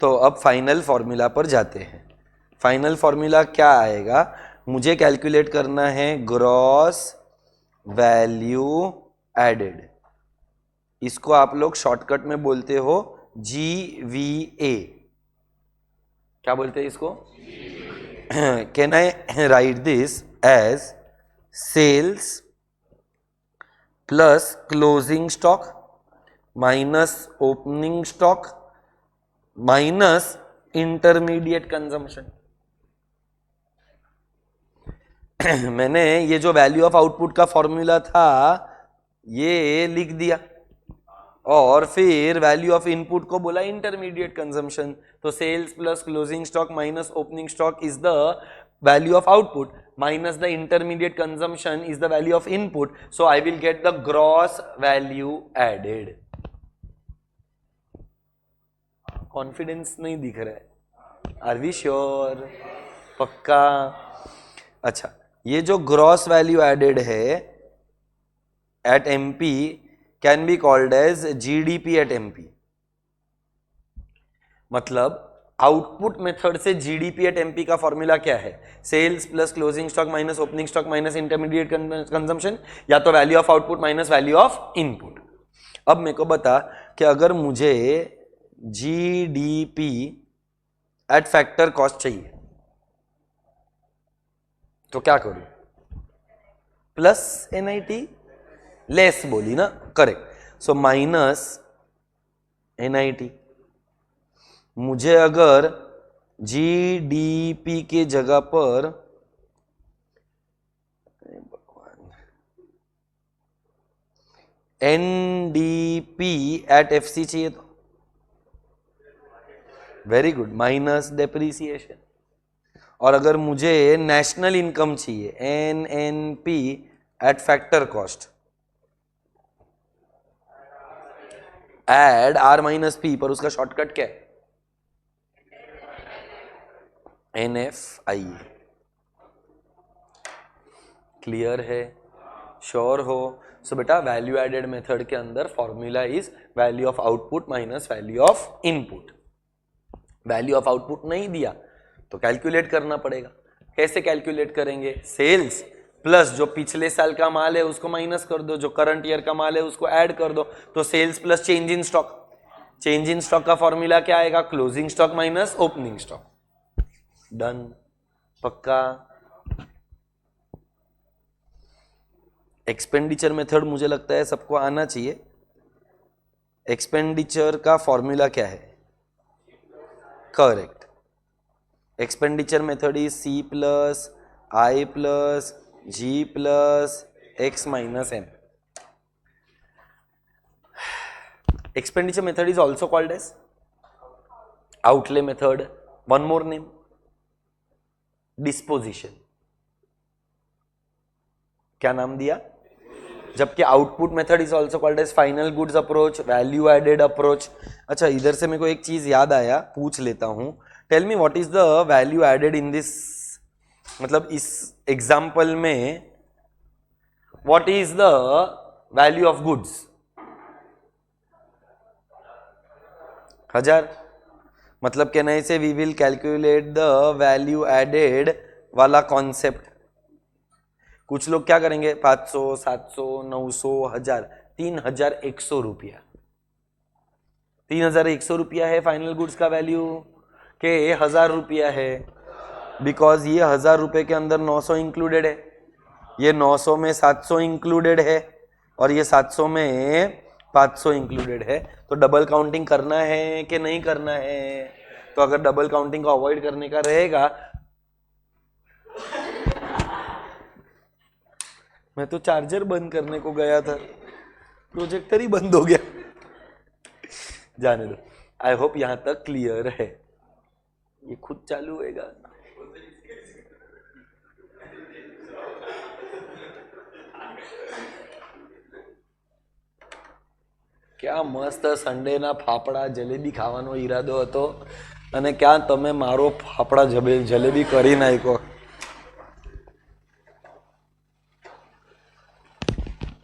तो अब फाइनल फॉर्मूला पर जाते हैं। फाइनल फॉर्मूला क्या आएगा? मुझे कैलकुलेट करना है ग्रॉस वैल्यू एडेड। इसको आप लोग शॉर्टकट में बोलते हो GVA। क्या बोलते हैं इसको? Can I write this as sales plus closing stock minus opening stock minus intermediate consumption. मैंने ये जो वैल्यू ऑफ आउटपुट का फॉर्मूला था ये लिख दिया और फिर वैल्यू ऑफ इनपुट को बोला इंटरमीडिएट कंजम्पशन। तो sales plus closing stock minus opening stock is the value of output minus the intermediate consumption is the value of input, so I will get the gross value added. Confidence नहीं दिख रहा है। Are we sure? पक्का? अच्छा, ये जो gross value added है at MP can be called as GDP at MP. मतलब आउटपुट मेथड से जीडीपी एट एमपी का फॉर्मूला क्या है? Sales plus closing stock minus opening stock minus intermediate consumption, या तो value of output minus value of input. अब मेरे को बता कि अगर मुझे जीडीपी एट फैक्टर कॉस्ट चाहिए तो क्या करूं? प्लस एनआईटी लेस बोली ना, करेक्ट। So minus NIT. मुझे अगर जीडीपी के जगह पर एनडीपी एट एफसी चाहिए तो वेरी गुड, माइनस डेप्रीसिएशन। और अगर मुझे नेशनल इनकम चाहिए NNP at factor cost, add R minus P, पर उसका शॉर्टकट क्या है? NFI। क्लियर है? श्योर हो? सो बेटा वैल्यू एडेड मेथड के अंदर formula is value of output minus value of input. Value of output नहीं दिया तो कैलकुलेट करना पड़ेगा। कैसे कैलकुलेट करेंगे? सेल्स प्लस जो पिछले साल का माल है उसको माइनस कर दो, जो करंट ईयर का माल है उसको ऐड कर दो। तो sales plus change in stock. Change in stock का फॉर्मूला क्या आएगा? Closing stock minus opening stock. Done? पक्का? एक्सपेंडिचर मेथड मुझे लगता है सबको आना चाहिए। एक्सपेंडिचर का फॉर्मूला क्या है? Correct. Expenditure method is C plus I plus G plus X minus M। Expenditure method is also called as outlay method. One more name, disposition. क्या नाम दिया? जबकि output method is also called as final goods approach, value added approach. अच्छा, इधर से मेरे को एक चीज याद आया, पूछ लेता हूं। Tell me what is the value added in this, मतलब इस एग्जाम्पल में what is the value of goods? 1000। मतलब कहना है से we will calculate the value added वाला कॉन्सेप्ट। कुछ लोग क्या करेंगे? 500, 700, 900, 1000, 3100 रुपया। 3100 रुपया है फाइनल गुड्स का वैल्यू के 1000 रुपया है, बिकॉज ये 1000 रुपये के अंदर 900 इंक्लूडेड है, ये 900 में 700 इंक्लूडेड है और ये 700 में 500 इंक्लूडेड है। तो डबल काउंटिंग करना है कि नहीं करना है? तो अगर डबल काउंटिंग को अवॉइड करने का रहेगा, मैं तो चार्जर बंद करने को गया था, प्रोजेक्टर ही बंद हो गया। जाने दो। आई होप यहां तक क्लियर है। ये खुद चालू होएगा। क्या मस्त संडे ना फाफड़ा जलेबी खाવાનો ઈરાદો હતો અને क्या તમે મારો फाफड़ा जलेबी કરી નાખ્યો।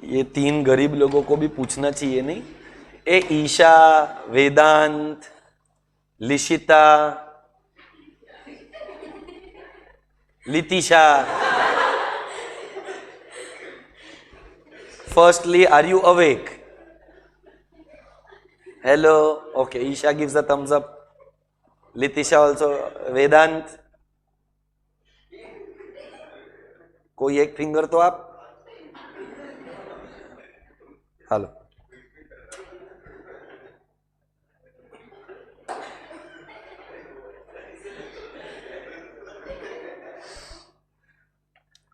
ये 3 गरीब लोगों को भी पूछना चाहिए नहीं? ए ईशा, वेदांत, लिशिता, लितिशा. Firstly, are you awake? Hello. Okay, Isha gives a thumbs up. Litisha also. Vedant. कोई एक फिंगर तो आप. Hello.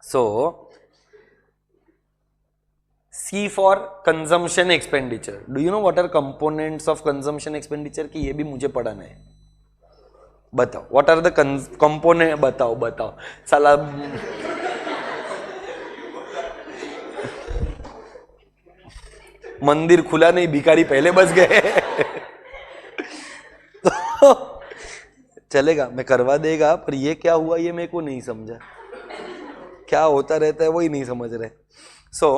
So, C for consumption expenditure. Do you know what are components of consumption expenditure? कि ये भी मुझे पढ़ाना है. बताओ. What are the component? बताओ. साला. मंदिर खुला नहीं, भिखारी पहले बस गए. तो चलेगा, मैं करवा देगा, पर ये क्या हुआ ये मेरे को नहीं समझा. क्या होता रहता है वही नहीं समझ रहे. सो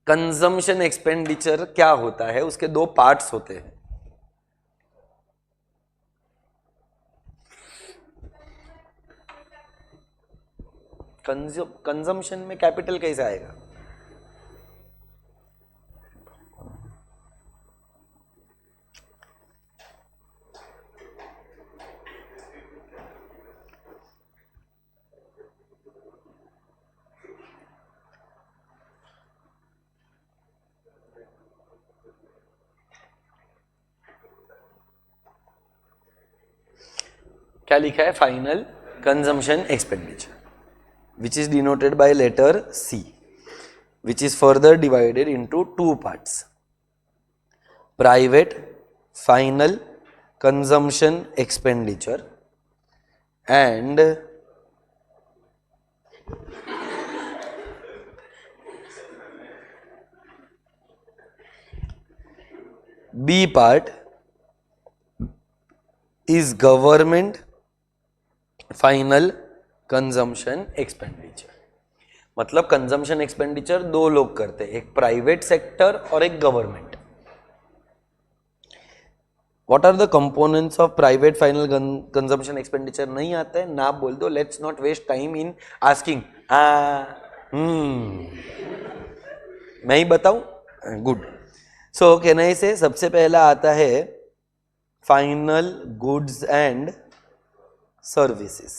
कंजम्पशन एक्सपेंडिचर क्या होता है, उसके दो पार्ट्स होते हैं. कंजम्पशन में कैपिटल कैसे आएगा? क्या लिखा है? Final consumption expenditure, which is denoted by letter C, which is further divided into two parts: private final consumption expenditure and B part is government final consumption expenditure. मतलब consumption expenditure दो लोग करते हैं, एक प्राइवेट सेक्टर और एक government. What are the components of private final consumption expenditure? नहीं आता है ना, बोल दो. Let's not waste time in asking. मैं ही बताऊं? गुड. सो कहने से सबसे पहला आता है फाइनल गुड्स एंड सर्विसेस.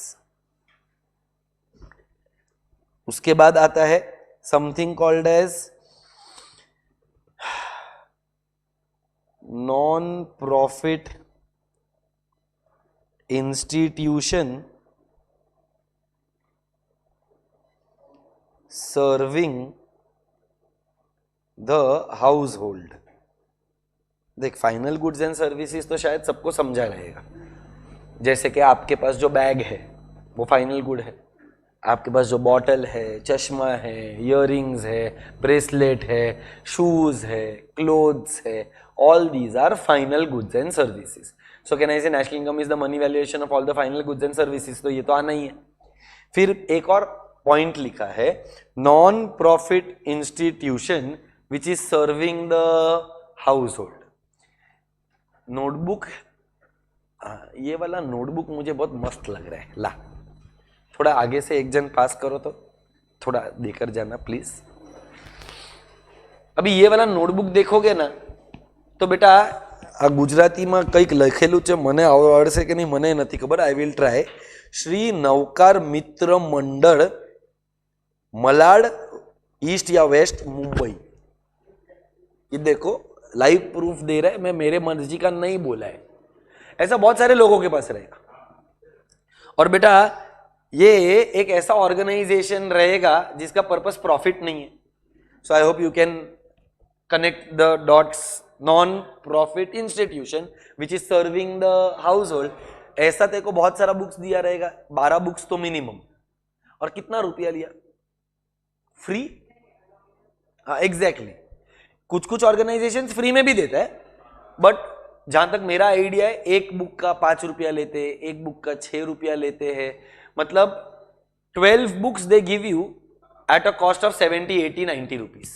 उसके बाद आता है something called as non profit institution serving the household. देख, फाइनल गुड्स एंड सर्विसेज तो शायद सबको समझा रहेगा. जैसे कि आपके पास जो बैग है वो फाइनल गुड है, आपके पास जो बॉटल है, चश्मा है, इयररिंग्स है, ब्रेसलेट है, शूज है, क्लोथ्स है, all these are final goods and services. So can I say national income is the money valuation of all the final goods and services. तो ये तो आना ही है. फिर एक और पॉइंट लिखा है non profit institution which is serving the house hold. Notebook, ये वाला नोटबुक मुझे बहुत मस्त लग रहा है. ला, थोड़ा आगे से एक जन पास करो तो थोड़ा देकर जाना प्लीज. अभी ये वाला नोटबुक देखोगे ना तो बेटा आ गुजराती में કંઈક લખેલું છે, મને આવડશે કે નહીં મને નથી ખબર. I will try. Shri Navkar Mitra Mandal, Malad, east या वेस्ट, मुंबई. ये देखो लाइव प्रूफ दे रहा है, मैं मेरे मर्जी का नहीं बोला है. ऐसा बहुत सारे लोगों के पास रहेगा. और बेटा ये एक ऐसा ऑर्गेनाइजेशन रहेगा जिसका पर्पस प्रॉफिट नहीं है. So I hope you can connect the dots. Non profit institution which is serving the household. ऐसा तेरे को बहुत सारा बुक्स दिया रहेगा, 12 बुक्स तो मिनिमम. और कितना रुपया लिया? फ्री. हाँ एग्जैक्टली. कुछ कुछ ऑर्गेनाइजेशन फ्री में भी देता है, बट जहां तक मेरा आइडिया है एक बुक का 5 रुपया लेते हैं, एक बुक का 6 रुपया लेते हैं. मतलब 12 books they give you at a cost of 70, 80, 90 rupees,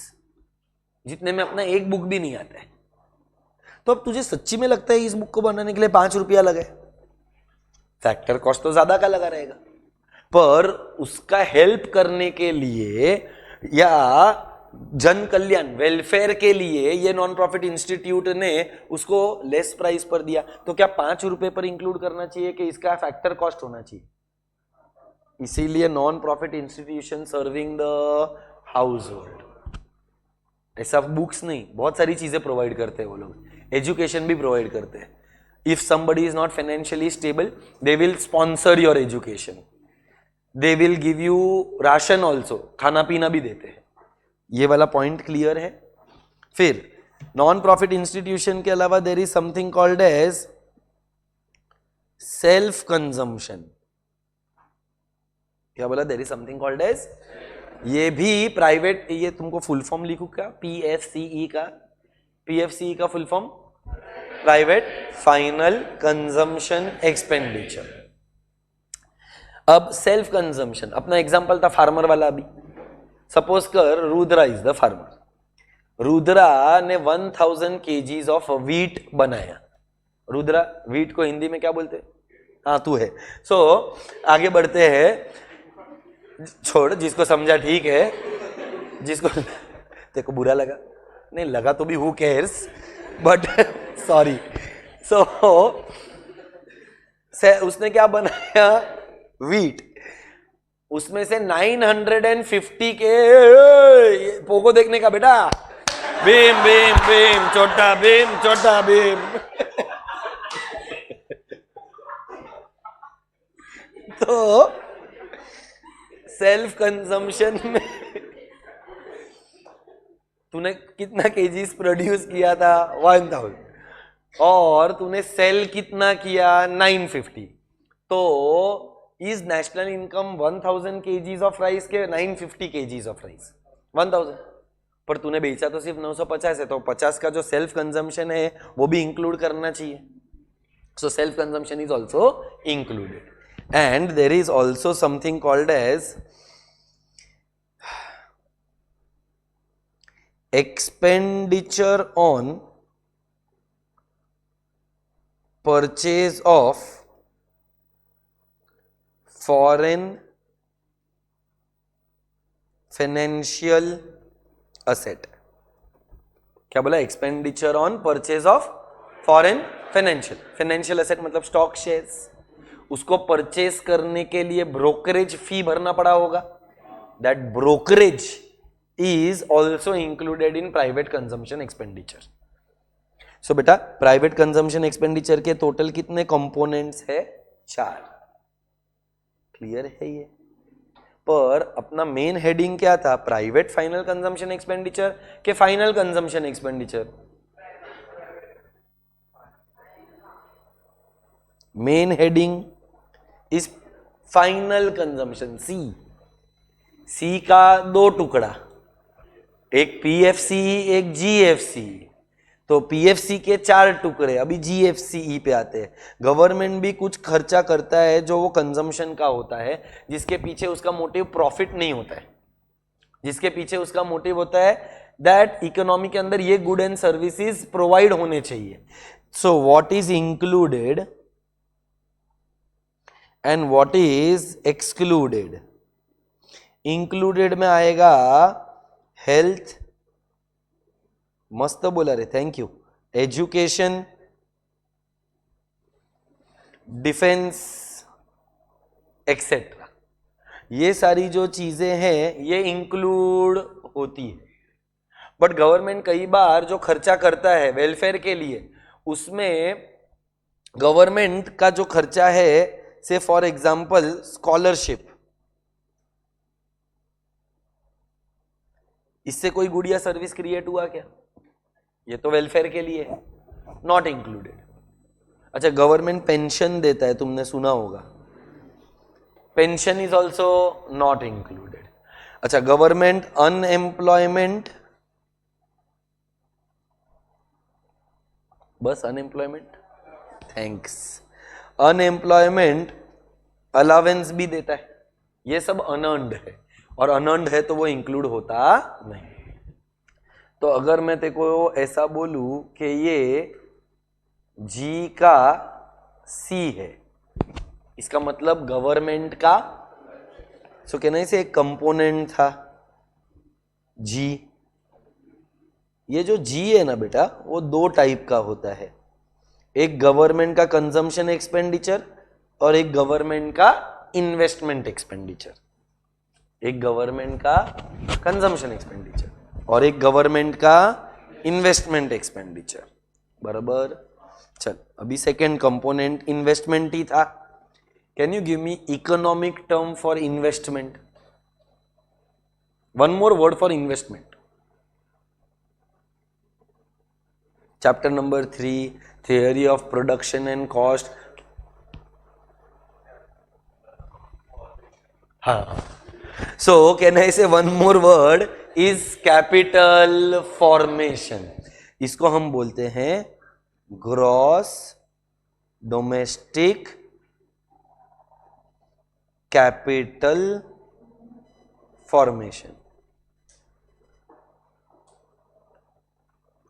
जितने में अपना एक बुक भी नहीं आता है. तो अब तुझे सच्ची में लगता है इस बुक को बनाने के लिए 5 रुपया लगे? फैक्टर कॉस्ट तो ज्यादा का लगा रहेगा, पर उसका हेल्प करने के लिए या जन कल्याण वेलफेयर के लिए ये नॉन प्रॉफिट इंस्टीट्यूट ने उसको लेस प्राइस पर दिया, तो क्या 5 रुपए पर इंक्लूड करना चाहिए कि इसका फैक्टर कॉस्ट होना चाहिए? इसीलिए non profit institution serving the household, ऐसा बुक्स नहीं, बहुत सारी चीजें प्रोवाइड करते हैं वो लोग, एजुकेशन भी प्रोवाइड करते हैं. If somebody is not financially stable, they will sponsor your education, they will give you ration also, खाना पीना भी देते हैं. ये वाला पॉइंट क्लियर है. फिर नॉन प्रॉफिट इंस्टीट्यूशन के अलावा there is something called as self consumption. क्या बोला? There is something called as, ये भी प्राइवेट, ये तुमको फुल फॉर्म लिखू क्या? पीएफसीई का, पीएफसीई का full form private final consumption expenditure. अब सेल्फ कंजम्पशन, अपना एग्जांपल था फार्मर वाला. अभी सपोज कर Rudra is the farmer. Rudra ने 1000 kgs ऑफ व्हीट बनाया. रुद्रा, व्हीट को हिंदी में क्या बोलते हैं? हाँ तू है. सो आगे बढ़ते हैं, छोड़, जिसको समझा ठीक है, जिसको तेरे को बुरा लगा नहीं लगा तो भी हु केयर्स, बट सॉरी. सो उसने क्या बनाया? व्हीट. उसमें से 950 के पोगो देखने का बेटा, भीम भीम भीम छोटा भीम छोटा भीम. तो सेल्फ कंजम्पशन में तूने कितना केजीज प्रोड्यूस किया था? 1000. और तूने सेल कितना किया? 950. तो is national income 1000 kgs of rice के 950 kgs ऑफ राइस? 1000. पर तूने बेचा तो सिर्फ 950 है, तो 50 का जो सेल्फ कंजम्पशन है वो भी इंक्लूड करना चाहिए. So self consumption is also included. And there is also something called as expenditure on purchase of foreign financial asset. क्या बोला? Expenditure on purchase of foreign financial asset, मतलब स्टॉक शेयर्स. उसको purchase करने के लिए brokerage fee भरना पड़ा होगा. That brokerage is also included in private consumption expenditure. So बेटा प्राइवेट कंजम्पशन एक्सपेंडिचर के टोटल कितने कंपोनेंट्स है? 4. क्लियर है ये? पर अपना मेन हेडिंग क्या था? प्राइवेट फाइनल कंजम्पशन एक्सपेंडिचर के final consumption expenditure? Main heading is final consumption. C का 2 टुकड़ा, एक पीएफसीई एक जीएफसीई. तो पीएफसी के 4 टुकड़े. अभी जीएफसीई पे आते हैं. गवर्नमेंट भी कुछ खर्चा करता है जो वो कंजम्पशन का होता है, जिसके पीछे उसका मोटिव प्रॉफिट नहीं होता है, जिसके पीछे उसका मोटिव होता है दैट इकोनॉमी के अंदर ये गुड एंड सर्विसेज प्रोवाइड होने चाहिए. सो what is included and what is excluded? Included में आएगा हेल्थ, मस्त बोला रे, thank you, education, defence etcetera. ये सारी जो चीजें हैं ये इंक्लूड होती है. बट गवर्नमेंट कई बार जो खर्चा करता है वेलफेयर के लिए, उसमें गवर्नमेंट का जो खर्चा है, से फॉर एग्जांपल स्कॉलरशिप, इससे कोई गुड़िया सर्विस क्रिएट हुआ क्या? ये तो वेलफेयर के लिए है, नॉट इंक्लूडेड. अच्छा, गवर्नमेंट पेंशन देता है, तुमने सुना होगा, pension is also not included. अच्छा, गवर्नमेंट अनएम्प्लॉयमेंट, बस अनएम्प्लॉयमेंट, थैंक्स, अनएम्प्लॉयमेंट अलावेंस भी देता है. ये सब अनअर्न्ड है, और अनअर्न्ड है तो वो इंक्लूड होता नहीं. तो अगर मैं तेरे को ऐसा बोलूं कि ये जी का सी है, इसका मतलब गवर्नमेंट का, सो कहना इसे एक कंपोनेंट था जी। ये जो जी है ना बेटा, वो दो टाइप का होता है, एक गवर्नमेंट का कंजम्पशन एक्सपेंडिचर और एक गवर्नमेंट का इन्वेस्टमेंट एक्सपेंडिचर। एक गवर्नमेंट का कंजम्पशन एक्सपेंडिचर और एक गवर्नमेंट का इन्वेस्टमेंट एक्सपेंडिचर, बराबर। चल अभी सेकेंड कंपोनेंट इन्वेस्टमेंट ही था। Can you give me economic term for investment? One more word for investment. Chapter number 3, theory of production and cost. हाँ, so can I say one more word is capital formation. इसको हम बोलते हैं gross domestic capital formation,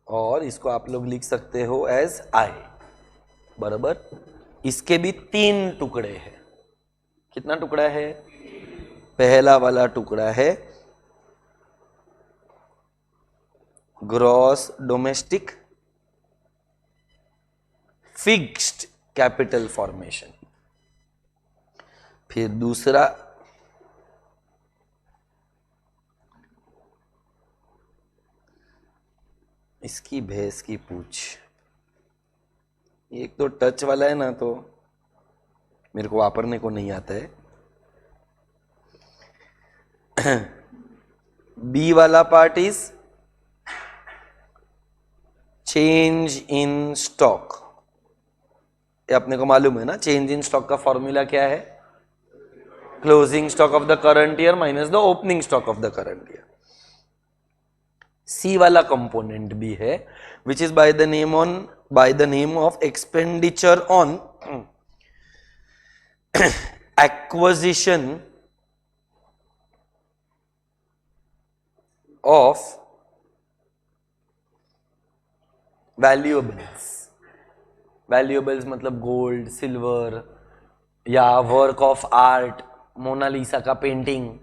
और इसको आप लोग लिख सकते हो एज आई, बराबर। इसके भी 3 टुकड़े हैं। कितना टुकड़ा है? पहला वाला टुकड़ा है gross domestic fixed capital formation, फिर दूसरा इसकी भैंस की पूछ। एक तो टच वाला है ना, तो मेरे को वापरने को नहीं आता है। बी वाला part is change in stock. ये अपने को मालूम है ना, चेंज इन स्टॉक का फॉर्मूला क्या है? Closing stock of the current year minus the opening stock of the current year. C वाला कंपोनेंट भी है, which is by the name of expenditure on acquisition of valuables. Valuables मतलब gold, silver या work of art, Mona Lisa का painting,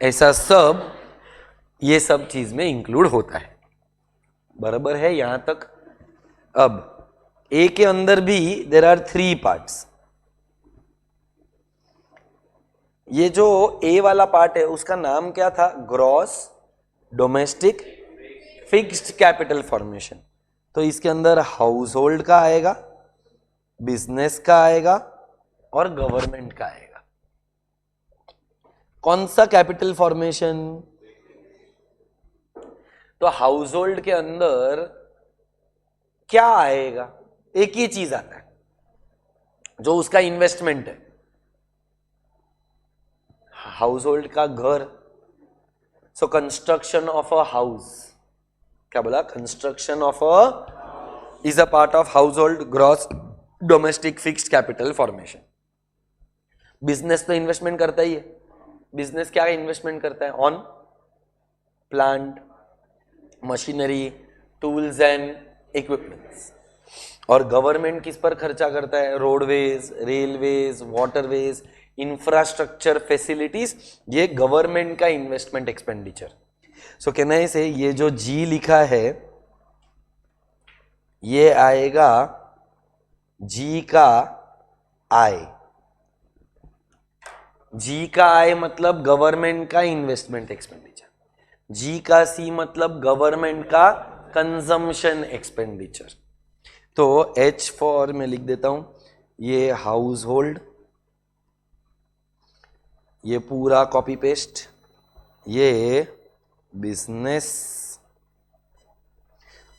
ऐसा सब, ये सब चीज में इंक्लूड होता है, बराबर है यहां तक। अब ए के अंदर भी देर आर 3 पार्ट्स। ये जो ए वाला पार्ट है उसका नाम क्या था? Gross domestic fixed capital formation. तो इसके अंदर हाउस होल्ड का आएगा, बिजनेस का आएगा और गवर्नमेंट का आएगा। कौन सा कैपिटल फॉर्मेशन? तो हाउस होल्ड के अंदर क्या आएगा? एक ही चीज आता है जो उसका इन्वेस्टमेंट है। हाउस होल्ड का घर, so construction of a house, क्या बोला? Construction of a is a part of house hold gross domestic fixed capital formation. Business तो इन्वेस्टमेंट करता ही है। बिजनेस क्या इन्वेस्टमेंट करता है? On plant, machinery, tools and equipments. और गवर्नमेंट किस पर खर्चा करता है? Roadways, railways, waterways, infrastructure facilities, ये गवर्नमेंट का इन्वेस्टमेंट एक्सपेंडिचर। सो कहना है से ये जो जी लिखा है ये आएगा जी का आई। जी का आई मतलब गवर्नमेंट का इन्वेस्टमेंट एक्सपेंडिचर, जी का सी मतलब गवर्नमेंट का कंजम्पशन एक्सपेंडिचर। तो एच फॉर मैं लिख देता हूं, ये हाउस होल्ड, ये पूरा कॉपी पेस्ट, ये बिजनेस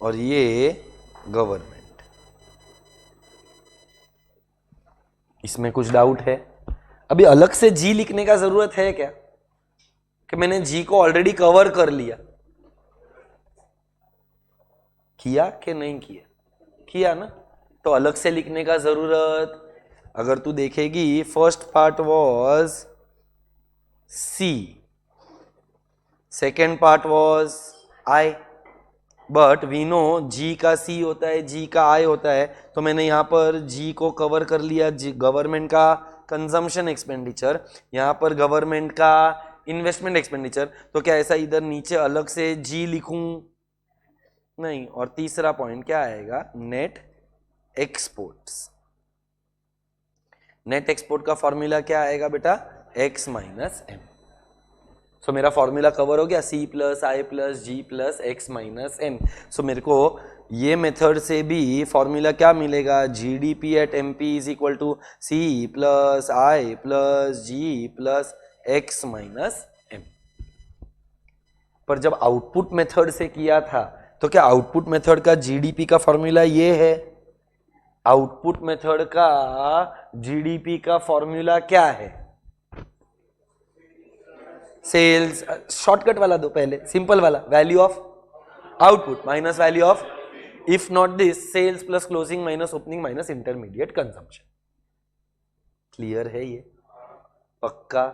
और ये गवर्नमेंट। इसमें कुछ डाउट है? अभी अलग से जी लिखने का जरूरत है क्या कि मैंने जी को ऑलरेडी कवर कर लिया? किया कि नहीं किया? किया ना, तो अलग से लिखने का जरूरत। अगर तू देखेगी first part was C, second part was I, but we know G का सी होता है, जी का आई होता है, तो मैंने यहाँ पर जी को कवर कर लिया, जी गवर्नमेंट का कंजम्पशन एक्सपेंडिचर, यहाँ पर गवर्नमेंट का इन्वेस्टमेंट एक्सपेंडिचर, तो क्या ऐसा इधर नीचे अलग से जी लिखूं? नहीं। और तीसरा पॉइंट क्या आएगा? Net exports. नेट एक्सपोर्ट का फॉर्मूला क्या आएगा बेटा? x minus M. सो मेरा फॉर्मूला कवर हो गया, C plus I plus G plus X minus M. सो मेरे को ये मेथड से भी फॉर्मूला क्या मिलेगा? GDP at MP is equal to C plus I plus G plus X minus M. पर जब आउटपुट मेथड से किया था तो क्या आउटपुट मेथड का GDP का फॉर्मूला ये है? आउटपुट मेथड का GDP का फॉर्मूला क्या है? सेल्स, शॉर्टकट वाला दो पहले, सिंपल वाला, value of output minus value of, if not this sales plus closing minus opening minus intermediate consumption. Clear है ये? पक्का?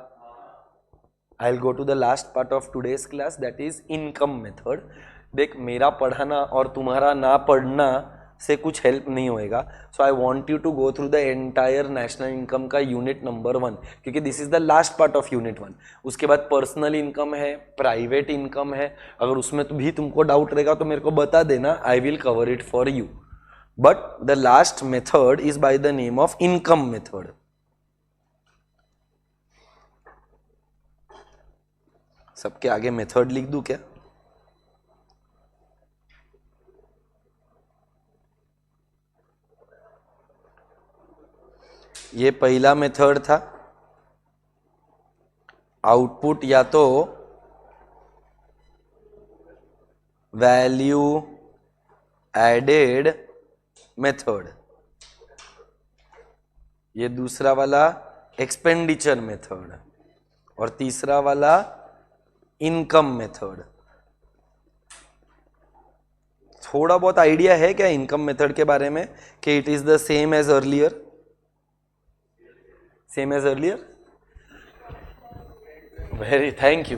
I will go to the last part of today's class, that is income method. देख, मेरा पढ़ाना और तुम्हारा ना पढ़ना से कुछ हेल्प नहीं होएगा, so I want you to go through the entire national income का यूनिट नंबर 1, क्योंकि this is the last part of unit 1। उसके बाद पर्सनल इनकम है, प्राइवेट इनकम है, अगर उसमें तो भी तुमको डाउट रहेगा तो मेरे को बता देना, I will cover it for you. But the last method is by the name of income method. सबके आगे मेथड लिख दूं क्या? ये पहला मेथड था, आउटपुट या तो वैल्यू एडेड मेथड, ये दूसरा वाला एक्सपेंडिचर मेथड, और तीसरा वाला इनकम मेथड। थोड़ा बहुत आइडिया है क्या इनकम मेथड के बारे में कि it is the same as earlier? Same as earlier? Very, thank you.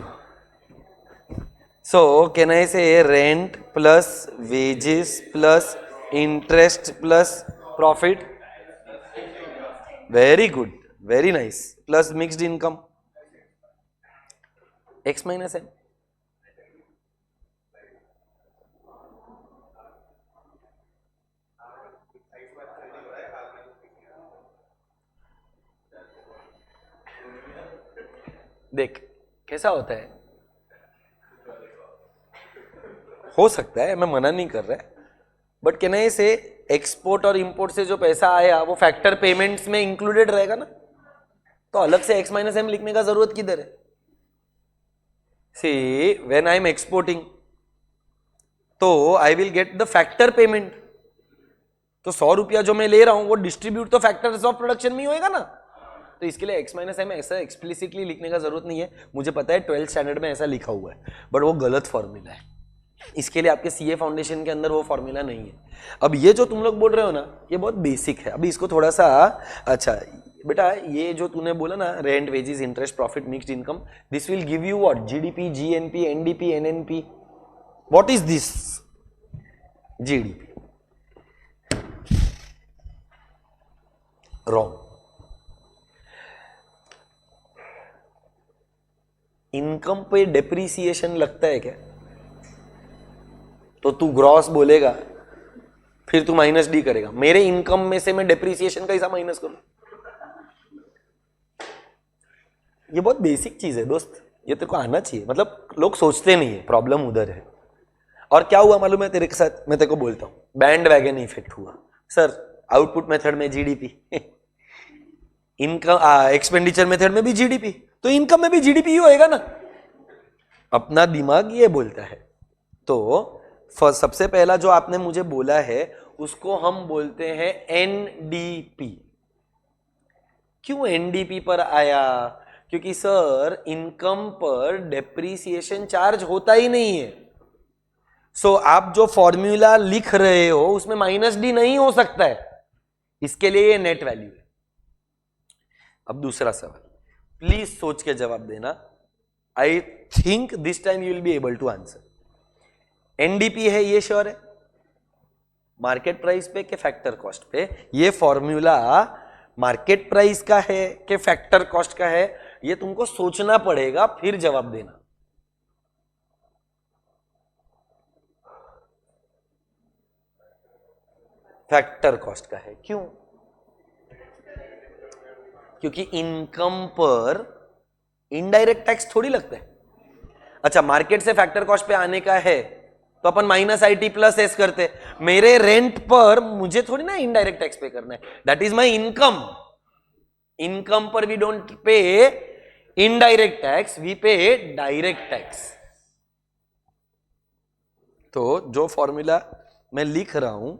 So, can I say rent plus wages plus interest plus profit? Very good, very nice. Plus mixed income. X minus M. देख कैसा होता है, हो सकता है, मैं मना नहीं कर रहा, बट कहने से एक्सपोर्ट और इंपोर्ट से जो पैसा आया वो फैक्टर पेमेंट्स में इंक्लूडेड रहेगा ना, तो अलग से x माइनस एम लिखने का जरूरत किधर है? See when I am exporting तो I will get the factor payment, तो 100 रुपया जो मैं ले रहा हूं वो डिस्ट्रीब्यूट तो फैक्टर्स ऑफ प्रोडक्शन में ही होएगा ना, तो इसके लिए x माइनस एम ऐसा एक्सप्लिसिटली लिखने का जरूरत नहीं है। मुझे पता है 12th स्टैंडर्ड में ऐसा लिखा हुआ है, बट वो गलत फॉर्मूला है, इसके लिए आपके सीए फाउंडेशन के अंदर वो फॉर्मूला नहीं है। अब ये जो तुम लोग बोल रहे हो ना, ये बहुत बेसिक है, अभी इसको थोड़ा सा, अच्छा बेटा ये जो तूने बोला ना, rent wages interest profit mixed income, this will give you what? GDP, GNP, NDP, NNP. What is this? GDP. Wrong. Income पे डेप्रीसिएशन लगता है क्या? तो तू ग्रॉस बोलेगा, फिर तू माइनस डी करेगा, मेरे इनकम में से मैं डेप्रीसिएशन कैसा माइनस करूं? ये बहुत बेसिक चीज है दोस्त, ये तेरे को आना चाहिए, मतलब लोग सोचते नहीं है, प्रॉब्लम उधर है। और क्या हुआ मालूम है तेरे के साथ? मैं तेरे को बोलता हूं, बैंड वैगन इफेक्ट हुआ। सर आउटपुट मेथड में जीडीपी, इनकम एक्सपेंडिचर मेथड में भी जीडीपी, तो इनकम में भी जीडीपी ही होएगा ना। अपना दिमाग ये बोलता है। तो सबसे पहला जो आपने मुझे बोला है उसको हम बोलते हैं एनडीपी। क्यों एनडीपी पर आया? क्योंकि सर इनकम पर डेप्रीसिएशन चार्ज होता ही नहीं है। सो आप जो फॉर्मूला लिख रहे हो उसमें माइनस डी नहीं हो सकता है, इसके लिए ये नेट वैल्यू है। अब दूसरा सवाल, प्लीज सोच के जवाब देना। I think this time you will be able to answer. NDP है ये श्योर है, मार्केट प्राइस पे के फैक्टर कॉस्ट पे। ये फॉर्मूला मार्केट प्राइस का है कि फैक्टर कॉस्ट का है, ये तुमको सोचना पड़ेगा फिर जवाब देना। फैक्टर कॉस्ट का है, क्यों? क्योंकि इनकम पर इनडायरेक्ट टैक्स थोड़ी लगता है। अच्छा, मार्केट से फैक्टर कॉस्ट पे आने का है तो अपन माइनस IT प्लस एस करते। मेरे रेंट पर मुझे थोड़ी ना इनडायरेक्ट टैक्स पे करना है, that is my income. Income पर we don't pay indirect tax, we pay direct tax. तो जो फॉर्मूला मैं लिख रहा हूं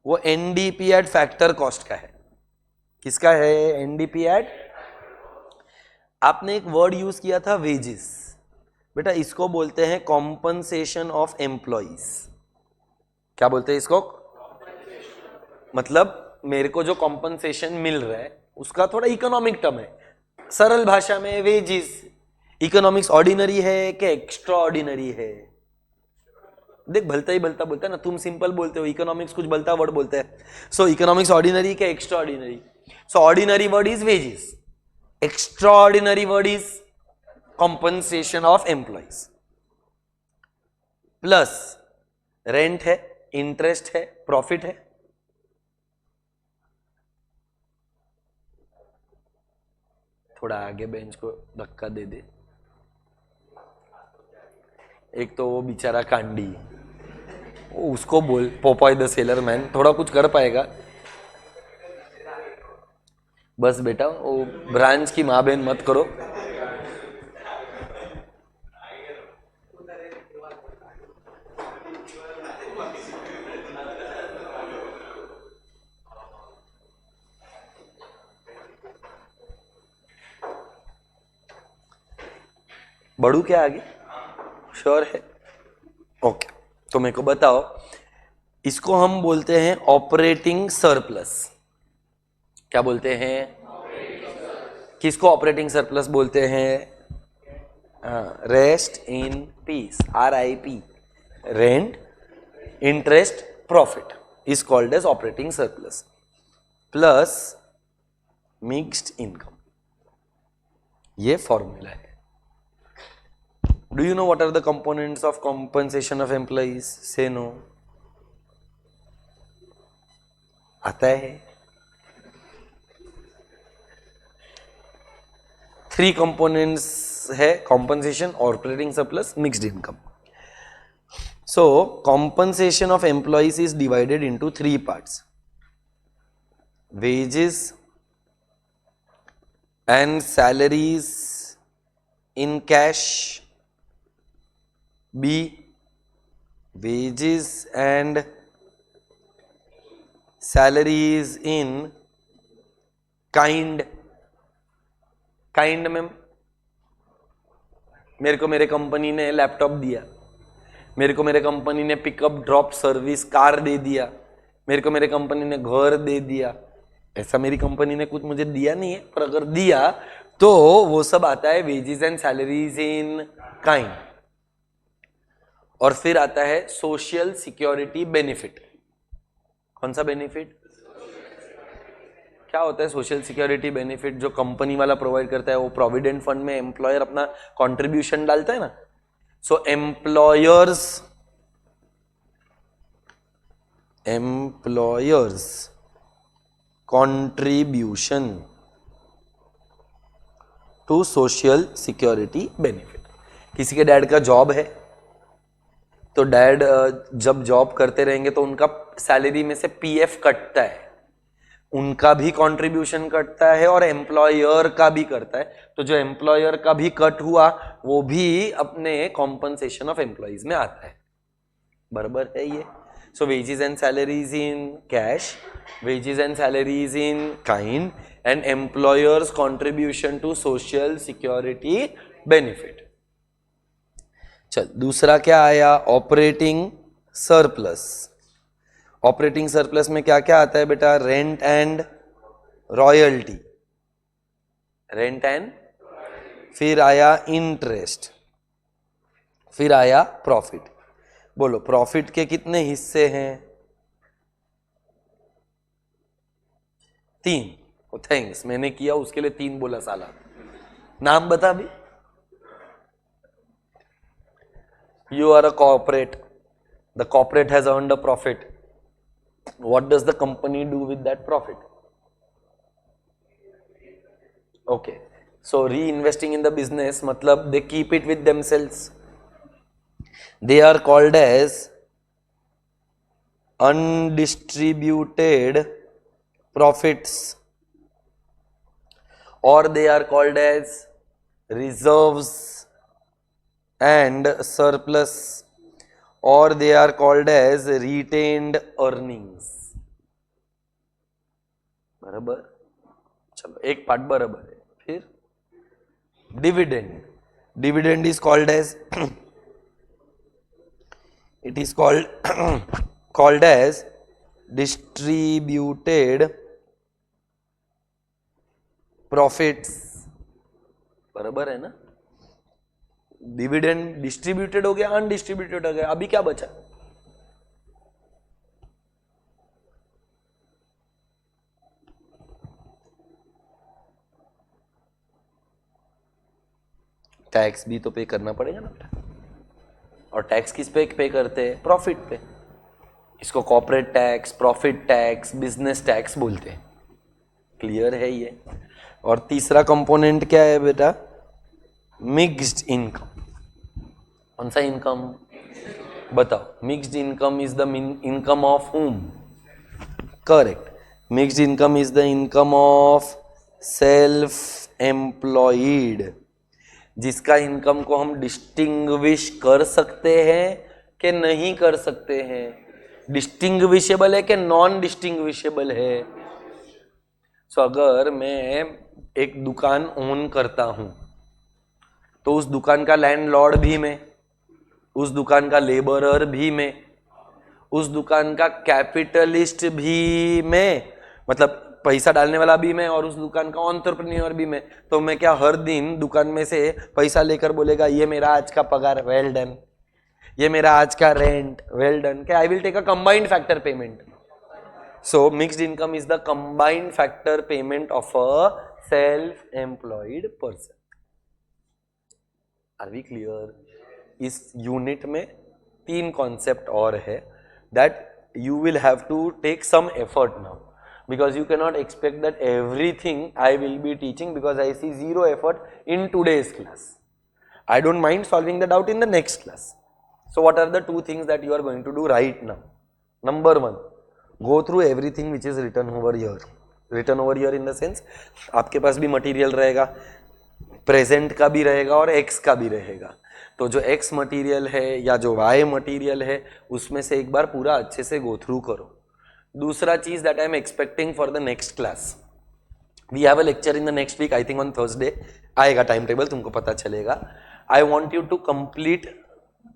वो एनडीपी एट फैक्टर कॉस्ट का है। किसका है? NDP at. आपने एक वर्ड यूज किया था वेजेस, बेटा इसको बोलते हैं कॉम्पनसेशन ऑफ एम्प्लॉइज। क्या बोलते हैं इसको? मतलब मेरे को जो कॉम्पनसेशन मिल रहा है उसका थोड़ा इकोनॉमिक टर्म है, सरल भाषा में वेजेस। इकोनॉमिक्स ऑर्डिनरी है कि एक्स्ट्रा ऑर्डिनरी है? देख भलता ही भलता बोलता है ना, तुम सिंपल बोलते हो, इकोनॉमिक्स कुछ भलता वर्ड बोलते हैं। सो इकोनॉमिक्स ऑर्डिनरी के extra ordinary? So ordinary word is wages, extra ordinary word is compensation of employees. Plus rent है, इंटरेस्ट है, प्रॉफिट है। थोड़ा आगे बेंच को धक्का दे दे। एक तो वो बेचारा कांडी, उसको बोल पोपॉय द सेलर मैन, थोड़ा कुछ कर पाएगा? बस बेटा वो ब्रांच की माँ बहन मत करो। बढ़ू क्या आगे? श्योर है? ओके, तो मेरे को बताओ, इसको हम बोलते हैं ऑपरेटिंग सरप्लस। क्या बोलते हैं? किसको ऑपरेटिंग सरप्लस बोलते हैं? Rest in peace, RIP, rent, interest, profit is called as operating surplus plus mixed income. ये फॉर्मूला है। Do you know what are the components of compensation of employees? Say no. आता है? 3 components है compensation, operating surplus, mixed income. So compensation of employees is divided into 3 parts: wages and salaries in cash. B, wages and salaries in kind. Kind में मेरे को मेरे company ने laptop दिया, मेरे को मेरे कंपनी ने पिकअप ड्रॉप सर्विस कार दे दिया, मेरे को मेरे कंपनी ने घर दे दिया। ऐसा मेरी कंपनी ने कुछ मुझे दिया नहीं है, पर अगर दिया तो वो सब आता है wages and salaries in kind. और फिर आता है सोशल सिक्योरिटी बेनिफिट। कौन सा बेनिफिट? क्या होता है सोशल सिक्योरिटी बेनिफिट? जो कंपनी वाला प्रोवाइड करता है, वो प्रोविडेंट फंड में एम्प्लॉयर अपना कंट्रीब्यूशन डालता है ना। So employer's contribution to social security benefit. किसी के डैड का जॉब है तो डैड जब जॉब करते रहेंगे तो उनका सैलरी में से PF कटता है, उनका भी कंट्रीब्यूशन कटता है और एम्प्लॉयर का भी करता है। तो जो एम्प्लॉयर का भी कट हुआ वो भी अपने कॉम्पनसेशन ऑफ एम्प्लॉइज में आता है। बराबर है ये? So wages and salaries in cash, wages and salaries in kind and employer's contribution to social security benefit. चल दूसरा क्या आया? Operating surplus. ऑपरेटिंग सरप्लस में क्या क्या आता है बेटा? Rent and royalty, rent and, फिर आया इंटरेस्ट, फिर आया प्रॉफिट। बोलो प्रॉफिट के कितने हिस्से हैं? 3। थैंक्स, मैंने किया उसके लिए 3 बोला साला। नाम बता भी। You are a corporate. The corporate has earned a profit. What does the company do with that profit? Okay. So reinvesting in the business, matlab they keep it with themselves. They are called as undistributed profits, or they are called as reserves and surplus, or they are called as retained earnings. बराबर? चलो एक part बराबर है। फिर dividend. Dividend is called as it is called as distributed profits। बराबर है ना? Dividend distributed हो गया, अनडिस्ट्रीब्यूटेड हो गया, अभी क्या बचा? टैक्स भी तो पे करना पड़ेगा ना बेटा। और टैक्स किस पे करते हैं? प्रॉफिट पे। इसको corporate tax, profit tax, business tax बोलते हैं। क्लियर है ये? और तीसरा कंपोनेंट क्या है बेटा? Mixed income. कौन सा इनकम बताओ? Mixed income is the income of whom? Correct, mixed income is the income of self employed, जिसका इनकम को हम डिस्टिंग्विश कर सकते हैं कि नहीं कर सकते हैं? डिस्टिंग्विशेबल है कि नॉन डिस्टिंग्विशेबल है? सो अगर मैं एक दुकान ओन करता हूं तो उस दुकान का लैंडलॉर्ड भी मैं, उस दुकान का लेबरर भी मैं, उस दुकान का कैपिटलिस्ट भी मैं, मतलब पैसा डालने वाला भी मैं, और उस दुकान का एंटरप्रेन्योर भी मैं। तो मैं क्या हर दिन दुकान में से पैसा लेकर बोलेगा ये मेरा आज का पगार, वेल डन, ये मेरा आज का रेंट, वेल डन? क्या I will take a combined factor payment? So mixed income is the combined factor payment of a self employed person. Are we clear? इस यूनिट में 3 कॉन्सेप्ट और है that you will have to take some effort now, because you cannot expect that everything I will be teaching, because I see zero effort in today's class. I don't mind solving the doubt in the next class. So what are the 2 things that you are going to do right now? Number 1, go through everything which is written over here. Written over here in the sense आपके पास भी material रहेगा, present का भी रहेगा और x का भी रहेगा। तो जो एक्स मटेरियल है या जो वाई मटेरियल है उसमें से एक बार पूरा अच्छे से गो थ्रू करो। दूसरा चीज that I am expecting for the next class, we have a lecture in the next week, I think on Thursday आएगा टाइम टेबल, तुमको पता चलेगा। I want you to complete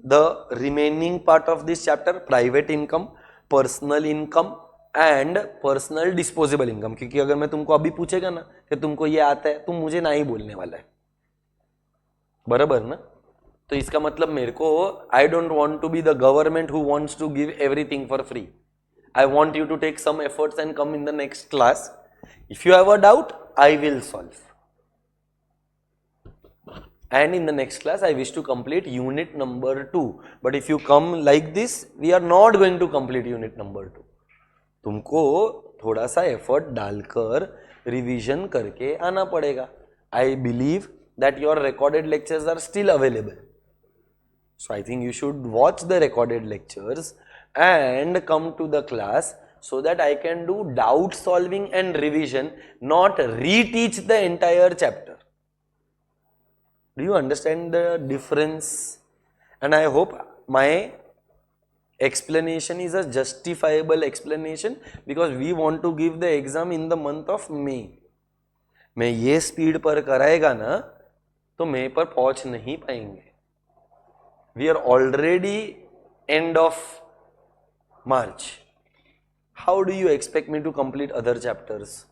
the remaining part of this chapter, private income, personal income and personal disposable income. क्योंकि अगर मैं तुमको अभी पूछेगा ना कि तुमको ये आता है, तुम मुझे ना ही बोलने वाला है, बराबर ना? तो इसका मतलब मेरे को, I don't want to be the government who wants to give everything for free. I want you to take some efforts and come in the next class. If you have a doubt I will solve, and in the next class I wish to complete unit number 2. But if you come like this, we are not going to complete unit number 2. तुमको थोड़ा सा effort डालकर revision करके आना पड़ेगा। I believe that your recorded lectures are still available. So I think you should watch the recorded lectures and come to the class so that I can do doubt solving and revision, not reteach the entire chapter. Do you understand the difference? And I hope my explanation is a justifiable explanation, because we want to give the exam in the month of May. मैं ये speed पर कराएगा ना तो मई पर पहुंच नहीं पाएंगे। We are already end of March, how do you expect me to complete other chapters?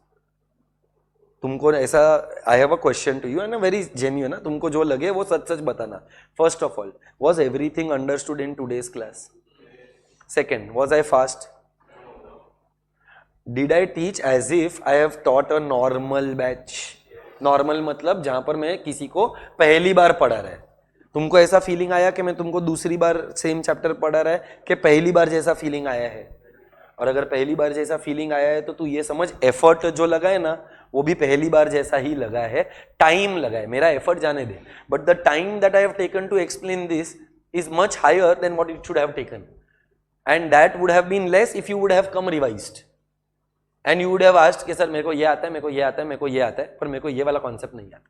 तुमको ऐसा, I have a question to you and very genuine ना, तुमको जो लगे वो सच सच बताना. First of all, was everything understood in today's class? Second, was I fast? Did I teach as if I have taught a normal batch? Normal मतलब जहां पर मैं किसी को पहली बार पढ़ा रहा है. तुमको ऐसा फीलिंग आया कि मैं तुमको दूसरी बार सेम चैप्टर पढ़ा रहा है कि पहली बार जैसा फीलिंग आया है? और अगर पहली बार जैसा फीलिंग आया है तो तू ये समझ एफर्ट जो लगा है ना वो भी पहली बार जैसा ही लगा है. टाइम लगा है, मेरा एफर्ट जाने दे, but the time that I have taken to explain this is much higher than what it should have taken, and that would have been less if you would have come revised and you would have asked कि sir मेरे को ये आता है, मेरे को ये आता है, मेरे को ये आता है, पर मेरे को ये वाला कॉन्सेप्ट नहीं आता.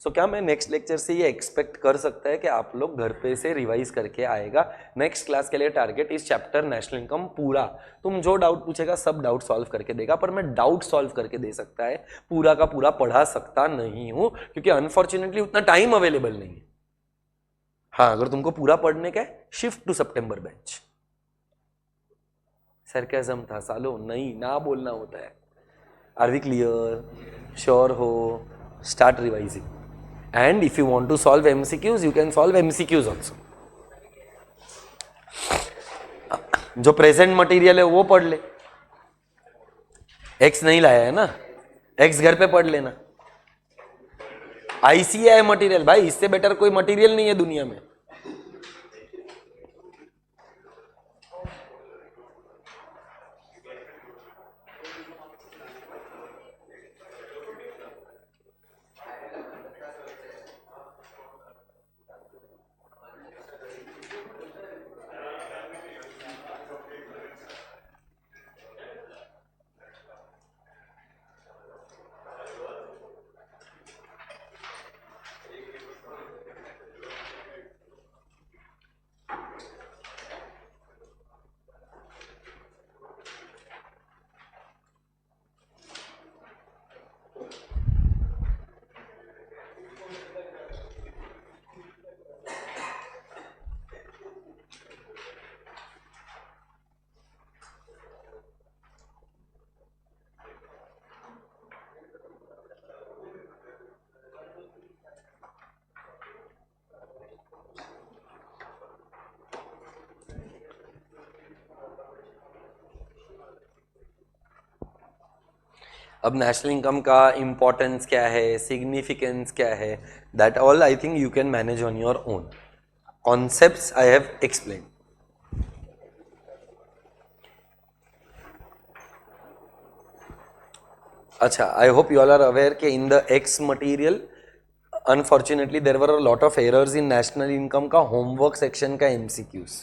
सो क्या मैं नेक्स्ट लेक्चर से ये एक्सपेक्ट कर सकता है कि आप लोग घर पे से रिवाइज करके आएगा? नेक्स्ट क्लास के लिए टारगेट इस चैप्टर नेशनल इनकम पूरा, तुम जो डाउट पूछेगा सब डाउट सॉल्व करके देगा, पर मैं डाउट सॉल्व करके दे सकता है, पूरा का पूरा पढ़ा सकता नहीं हूं क्योंकि अनफॉर्चुनेटली उतना टाइम अवेलेबल नहीं है. हाँ, अगर तुमको पूरा पढ़ने का है, शिफ्ट टू सितंबर बैच. सरकाज़म था सालो, नहीं ना बोलना होता है. Are we clear? श्योर हो? Start revising. And if you want to solve MCQs, you can solve MCQs also. जो प्रेजेंट मटेरियल है वो पढ़ ले. एक्स नहीं लाया है ना, एक्स घर पे पढ़ लेना. ICAI मटेरियल, भाई इससे बेटर कोई मटेरियल नहीं है दुनिया में. अब नेशनल इनकम का इंपॉर्टेंस क्या है, सिग्निफिकेंस क्या है, that all I think you can manage on your own. Concepts I have explain. अच्छा, I hope you all are aware कि in the X material unfortunately there were a lot of errors in national income का homework section का MCQs.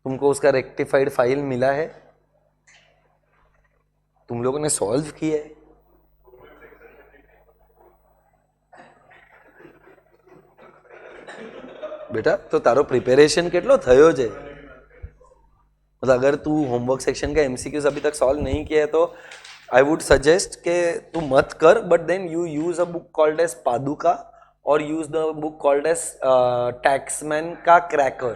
तुमको उसका rectified file मिला है? तुम लोगों ने सॉल्व किया है? बेटा तो तारो प्रिपेरेशन કેટલો થયો છે? मतलब अगर तू होमवर्क सेक्शन का MCQs अभी तक सॉल्व नहीं किया है तो आई वुड सजेस्ट कि तू मत कर, but then you use a book called as Padhuka और use the book called as Taxmann का क्रैकर.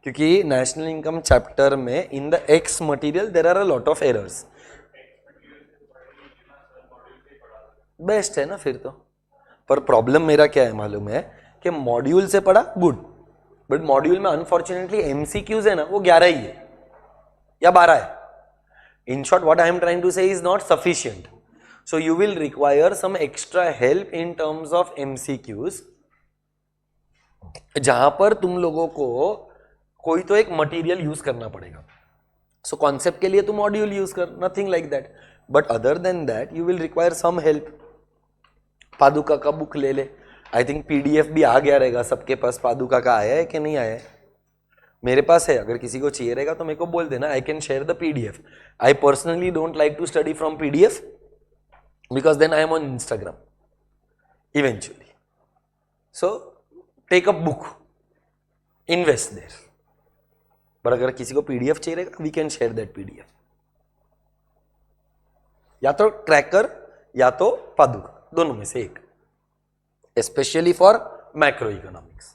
क्योंकि नेशनल इनकम चैप्टर में इन द एक्स material there are a lot of errors. Best है ना फिर तो. पर प्रॉब्लम मेरा क्या है मालूम है कि मॉड्यूल से पढ़ा गुड, बट मॉड्यूल में अनफॉर्चुनेटली MCQs है ना वो 11 ही है या 12 है. In short what I am trying to say is not sufficient, so you will require some extra help in terms of MCQs, जहां पर तुम लोगों को कोई तो एक मटेरियल यूज करना पड़ेगा. सो कॉन्सेप्ट के लिए तुम मॉड्यूल यूज कर, nothing like that, but other than that you will require some help. Padhuka का बुक ले ले. आई थिंक PDF भी आ गया रहेगा सबके पास. पादुका का आया है कि नहीं आया है? मेरे पास है, अगर किसी को चाहिए रहेगा तो मेरे को बोल देना, I can share the PDF. I personally don't like to study from PDF because then I am on Instagram eventually. So take a book, invest there. But अगर किसी को PDF चाहिए रहेगा we can share that PDF. या तो tracker या तो पादुका, दोनों में से एक, especially for macroeconomics.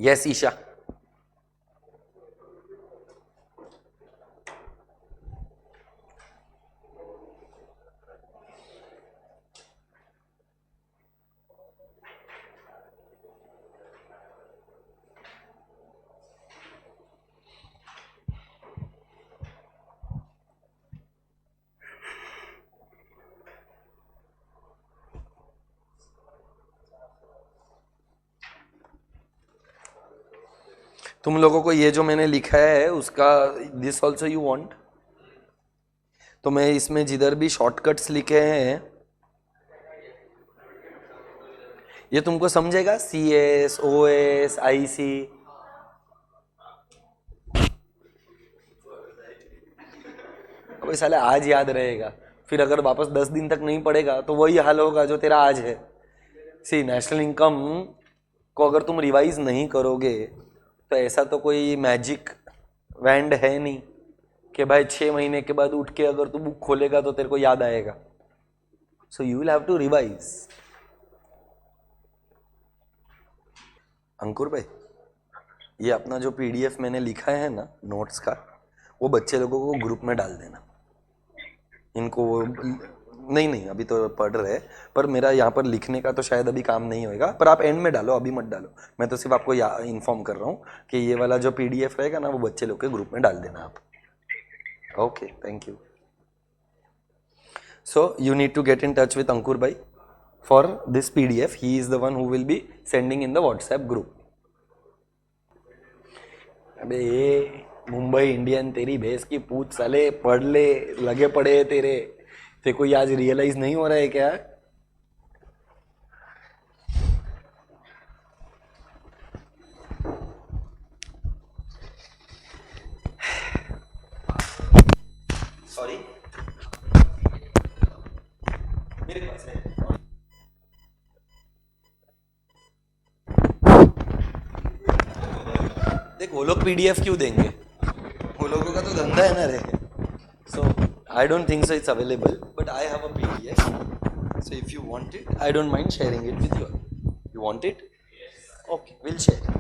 Yes Isha. तुम लोगों को ये जो मैंने लिखा है उसका दिस ऑल्सो यू वांट, तो मैं इसमें जिधर भी शॉर्टकट्स लिखे हैं ये तुमको समझेगा. CS, OS, IC. अबे साले आज याद रहेगा, फिर अगर वापस 10 दिन तक नहीं पड़ेगा तो वही हाल होगा जो तेरा आज है. सी नेशनल इनकम को अगर तुम रिवाइज नहीं करोगे तो ऐसा तो कोई मैजिक वैंड है नहीं कि भाई 6 महीने के बाद उठ के अगर तू बुक खोलेगा तो तेरे को याद आएगा. So you will have to revise. Ankur भाई, ये अपना जो PDF मैंने लिखा है ना नोट्स का, वो बच्चे लोगों को ग्रुप में डाल देना. इनको नहीं अभी तो पढ़ रहे, पर मेरा यहाँ पर लिखने का तो शायद अभी काम नहीं होएगा, पर आप एंड में डालो, अभी मत डालो. मैं तो सिर्फ आपको इन्फॉर्म कर रहा हूँ कि ये वाला जो PDF रहेगा ना वो बच्चे लोग के ग्रुप में डाल देना आप. Okay, thank you. So you need to get in touch with Ankur भाई for this PDF. He is the one who will be sending in the WhatsApp group. अबे ये मुंबई इंडियन तेरी भैंस की पूछ साले, पढ़ ले, लगे पड़े है तेरे. तेरे को आज रियलाइज नहीं हो रहा है क्या? सॉरी, मेरे पास है. देख वो लोग PDF क्यों देंगे, वो लोगों का तो धंधा है ना रे. So I don't think so it's available, but I have a PDF. So if you want it I don't mind sharing it with you. You want it? Okay, will share.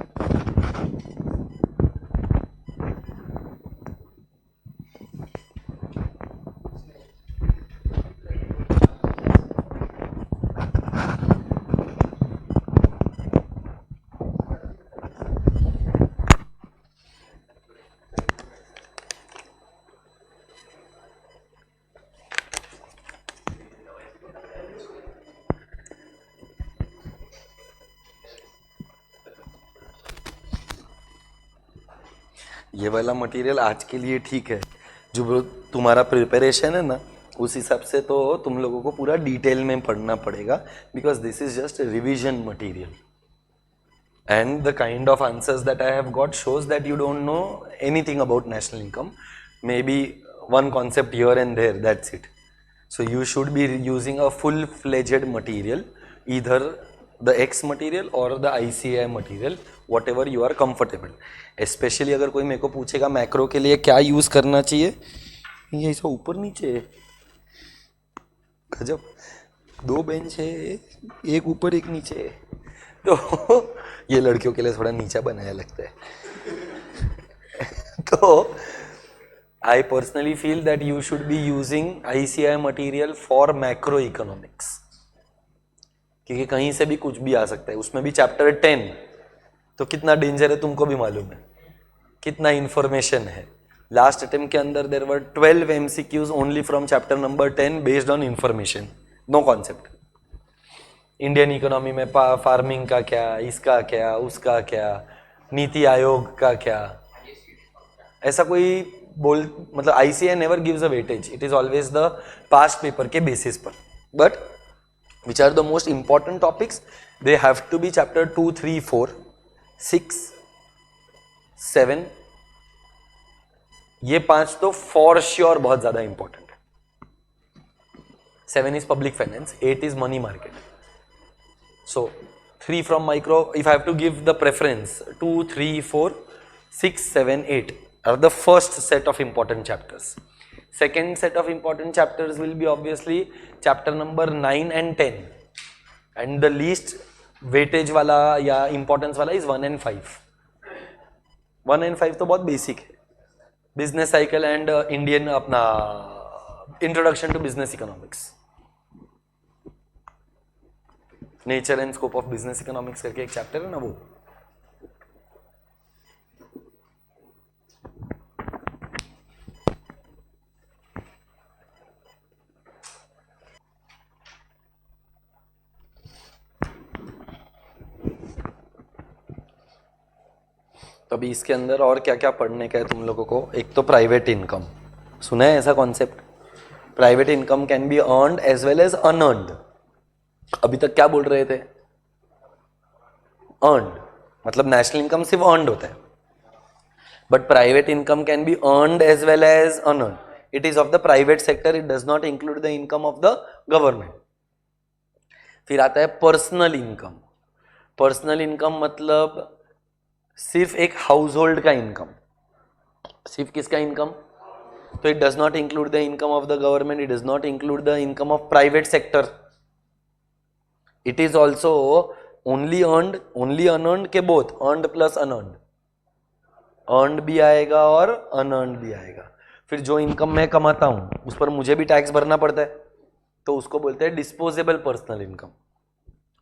ये वाला मटेरियल आज के लिए ठीक है. जो तुम्हारा preparation है ना उस हिसाब से तो तुम लोगों को पूरा डिटेल में पढ़ना पड़ेगा, because this is just revision material. And the kind of answers that I have got shows that you don't know anything about national income. Maybe one concept here and there, that's it. So you should be using a full-fledged material, either the X material or the ICAI material, whatever you are comfortable. Especially अगर कोई मेरे को पूछेगा macro के लिए क्या use करना चाहिए, ये ऐसा ऊपर नीचे है. गजब, 2 बेंच है, एक ऊपर एक नीचे है, तो ये लड़कियों के लिए थोड़ा नीचा बनाया लगता है. तो I personally feel that you should be using ICAI material for macroeconomics, क्योंकि कहीं से भी कुछ भी आ सकता है. उसमें भी चैप्टर 10 तो कितना डेंजर है तुमको भी मालूम है, कितना इंफॉर्मेशन है. लास्ट अटेम्प्ट के अंदर there were 12 MCQs only from chapter number 10 based on information, no concept. Indian economy में फार्मिंग का क्या, इसका क्या, उसका क्या, नीति आयोग का क्या, ऐसा कोई बोल, मतलब ICAI never gives a weightage. It is always the past paper के बेसिस पर. But which are the most important topics, they have to be chapter 2, 3, 4, 6, 7. ये 5 तो फॉर श्योर बहुत ज्यादा इंपॉर्टेंट है. 7 is public finance, 8 is money market. So 3 from micro, if I have to give the preference, 2, 3, 4, 6, 7, 8 are the first set of important chapters. Second set of important chapters will be obviously chapter number 9 and 10. And the least weightage wala ya importance wala is 1 and 5. 1 and 5 तो बहुत basic है, business cycle and Indian अपना introduction to business economics, nature and scope of business economics करके एक chapter है ना वो। तो अभी इसके अंदर और क्या क्या पढ़ने का है तुम लोगों को। एक तो प्राइवेट इनकम, सुना है ऐसा concept? Private income can be earned as well as unearned. अभी तक क्या बोल रहे थे? अर्नड, मतलब नेशनल इनकम सिर्फ अर्नड होता है, but private income can be earned as well as unearned. It is of the private sector, it does not include the income of the government. फिर आता है पर्सनल इनकम. पर्सनल इनकम मतलब सिर्फ एक house hold का income. सिर्फ किसका income? तो it does not include the income of the government, it does not include the income of private sector. It is also only earned, only unearned के both, earned plus unearned. Earned भी आएगा और unearned भी आएगा. फिर जो income मैं कमाता हूं उस पर मुझे भी टैक्स भरना पड़ता है, तो उसको बोलते हैं disposable personal income.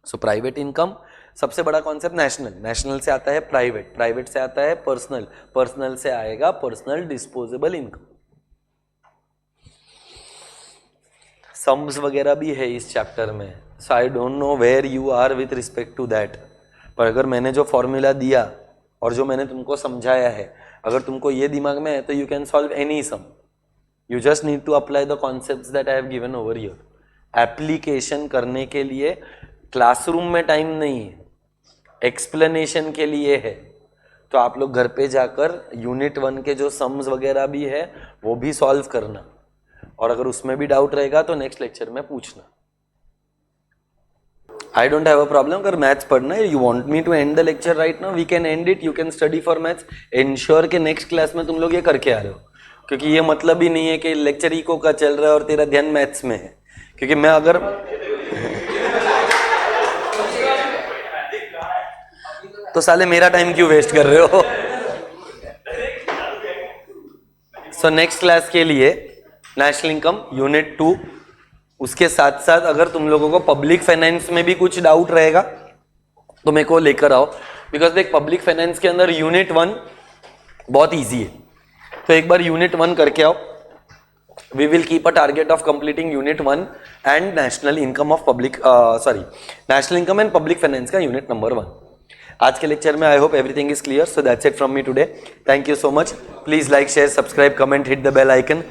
So private income सबसे बड़ा कॉन्सेप्ट नेशनल, नेशनल से आता है प्राइवेट, प्राइवेट से आता है पर्सनल, पर्सनल से आएगा पर्सनल डिस्पोजेबल इनकम. सम्स वगैरह भी है इस चैप्टर में, so I don't know where you are with respect to that. पर अगर मैंने जो फॉर्मूला दिया और जो मैंने तुमको समझाया है, अगर तुमको ये दिमाग में है तो you can solve any sum. You just need to apply the concepts that I have given over here. Application करने के लिए क्लासरूम में टाइम नहीं है, एक्सप्लेनेशन के लिए है. तो आप लोग घर पे जाकर यूनिट 1 के जो सम्स वगैरह भी है वो भी सॉल्व करना, और अगर उसमें भी डाउट रहेगा तो नेक्स्ट लेक्चर में पूछना. I don't have a problem. अगर मैथ्स पढ़ना है, you want me to end the lecture right now, we can end it. You can study for maths. Ensure के नेक्स्ट क्लास में तुम लोग ये करके आ रहे हो, क्योंकि ये मतलब ही नहीं है कि लेक्चर इको का चल रहा है और तेरा ध्यान मैथ्स में है. क्योंकि मैं अगर तो साले मेरा टाइम क्यों वेस्ट कर रहे हो? सो नेक्स्ट क्लास के लिए नेशनल इनकम यूनिट 2, उसके साथ साथ अगर तुम लोगों को पब्लिक फाइनेंस में भी कुछ डाउट रहेगा तो मेरे को लेकर आओ. बिकॉज देख, पब्लिक फाइनेंस के अंदर यूनिट 1 बहुत इजी है, तो एक बार यूनिट 1 करके आओ. We will keep a target of completing unit 1 and national income of public national income and public finance का यूनिट नंबर 1. आज के लेक्चर में I hope everything is clear. So that's it from me today. Thank you so much. Please like, share, subscribe, comment, hit the bell icon.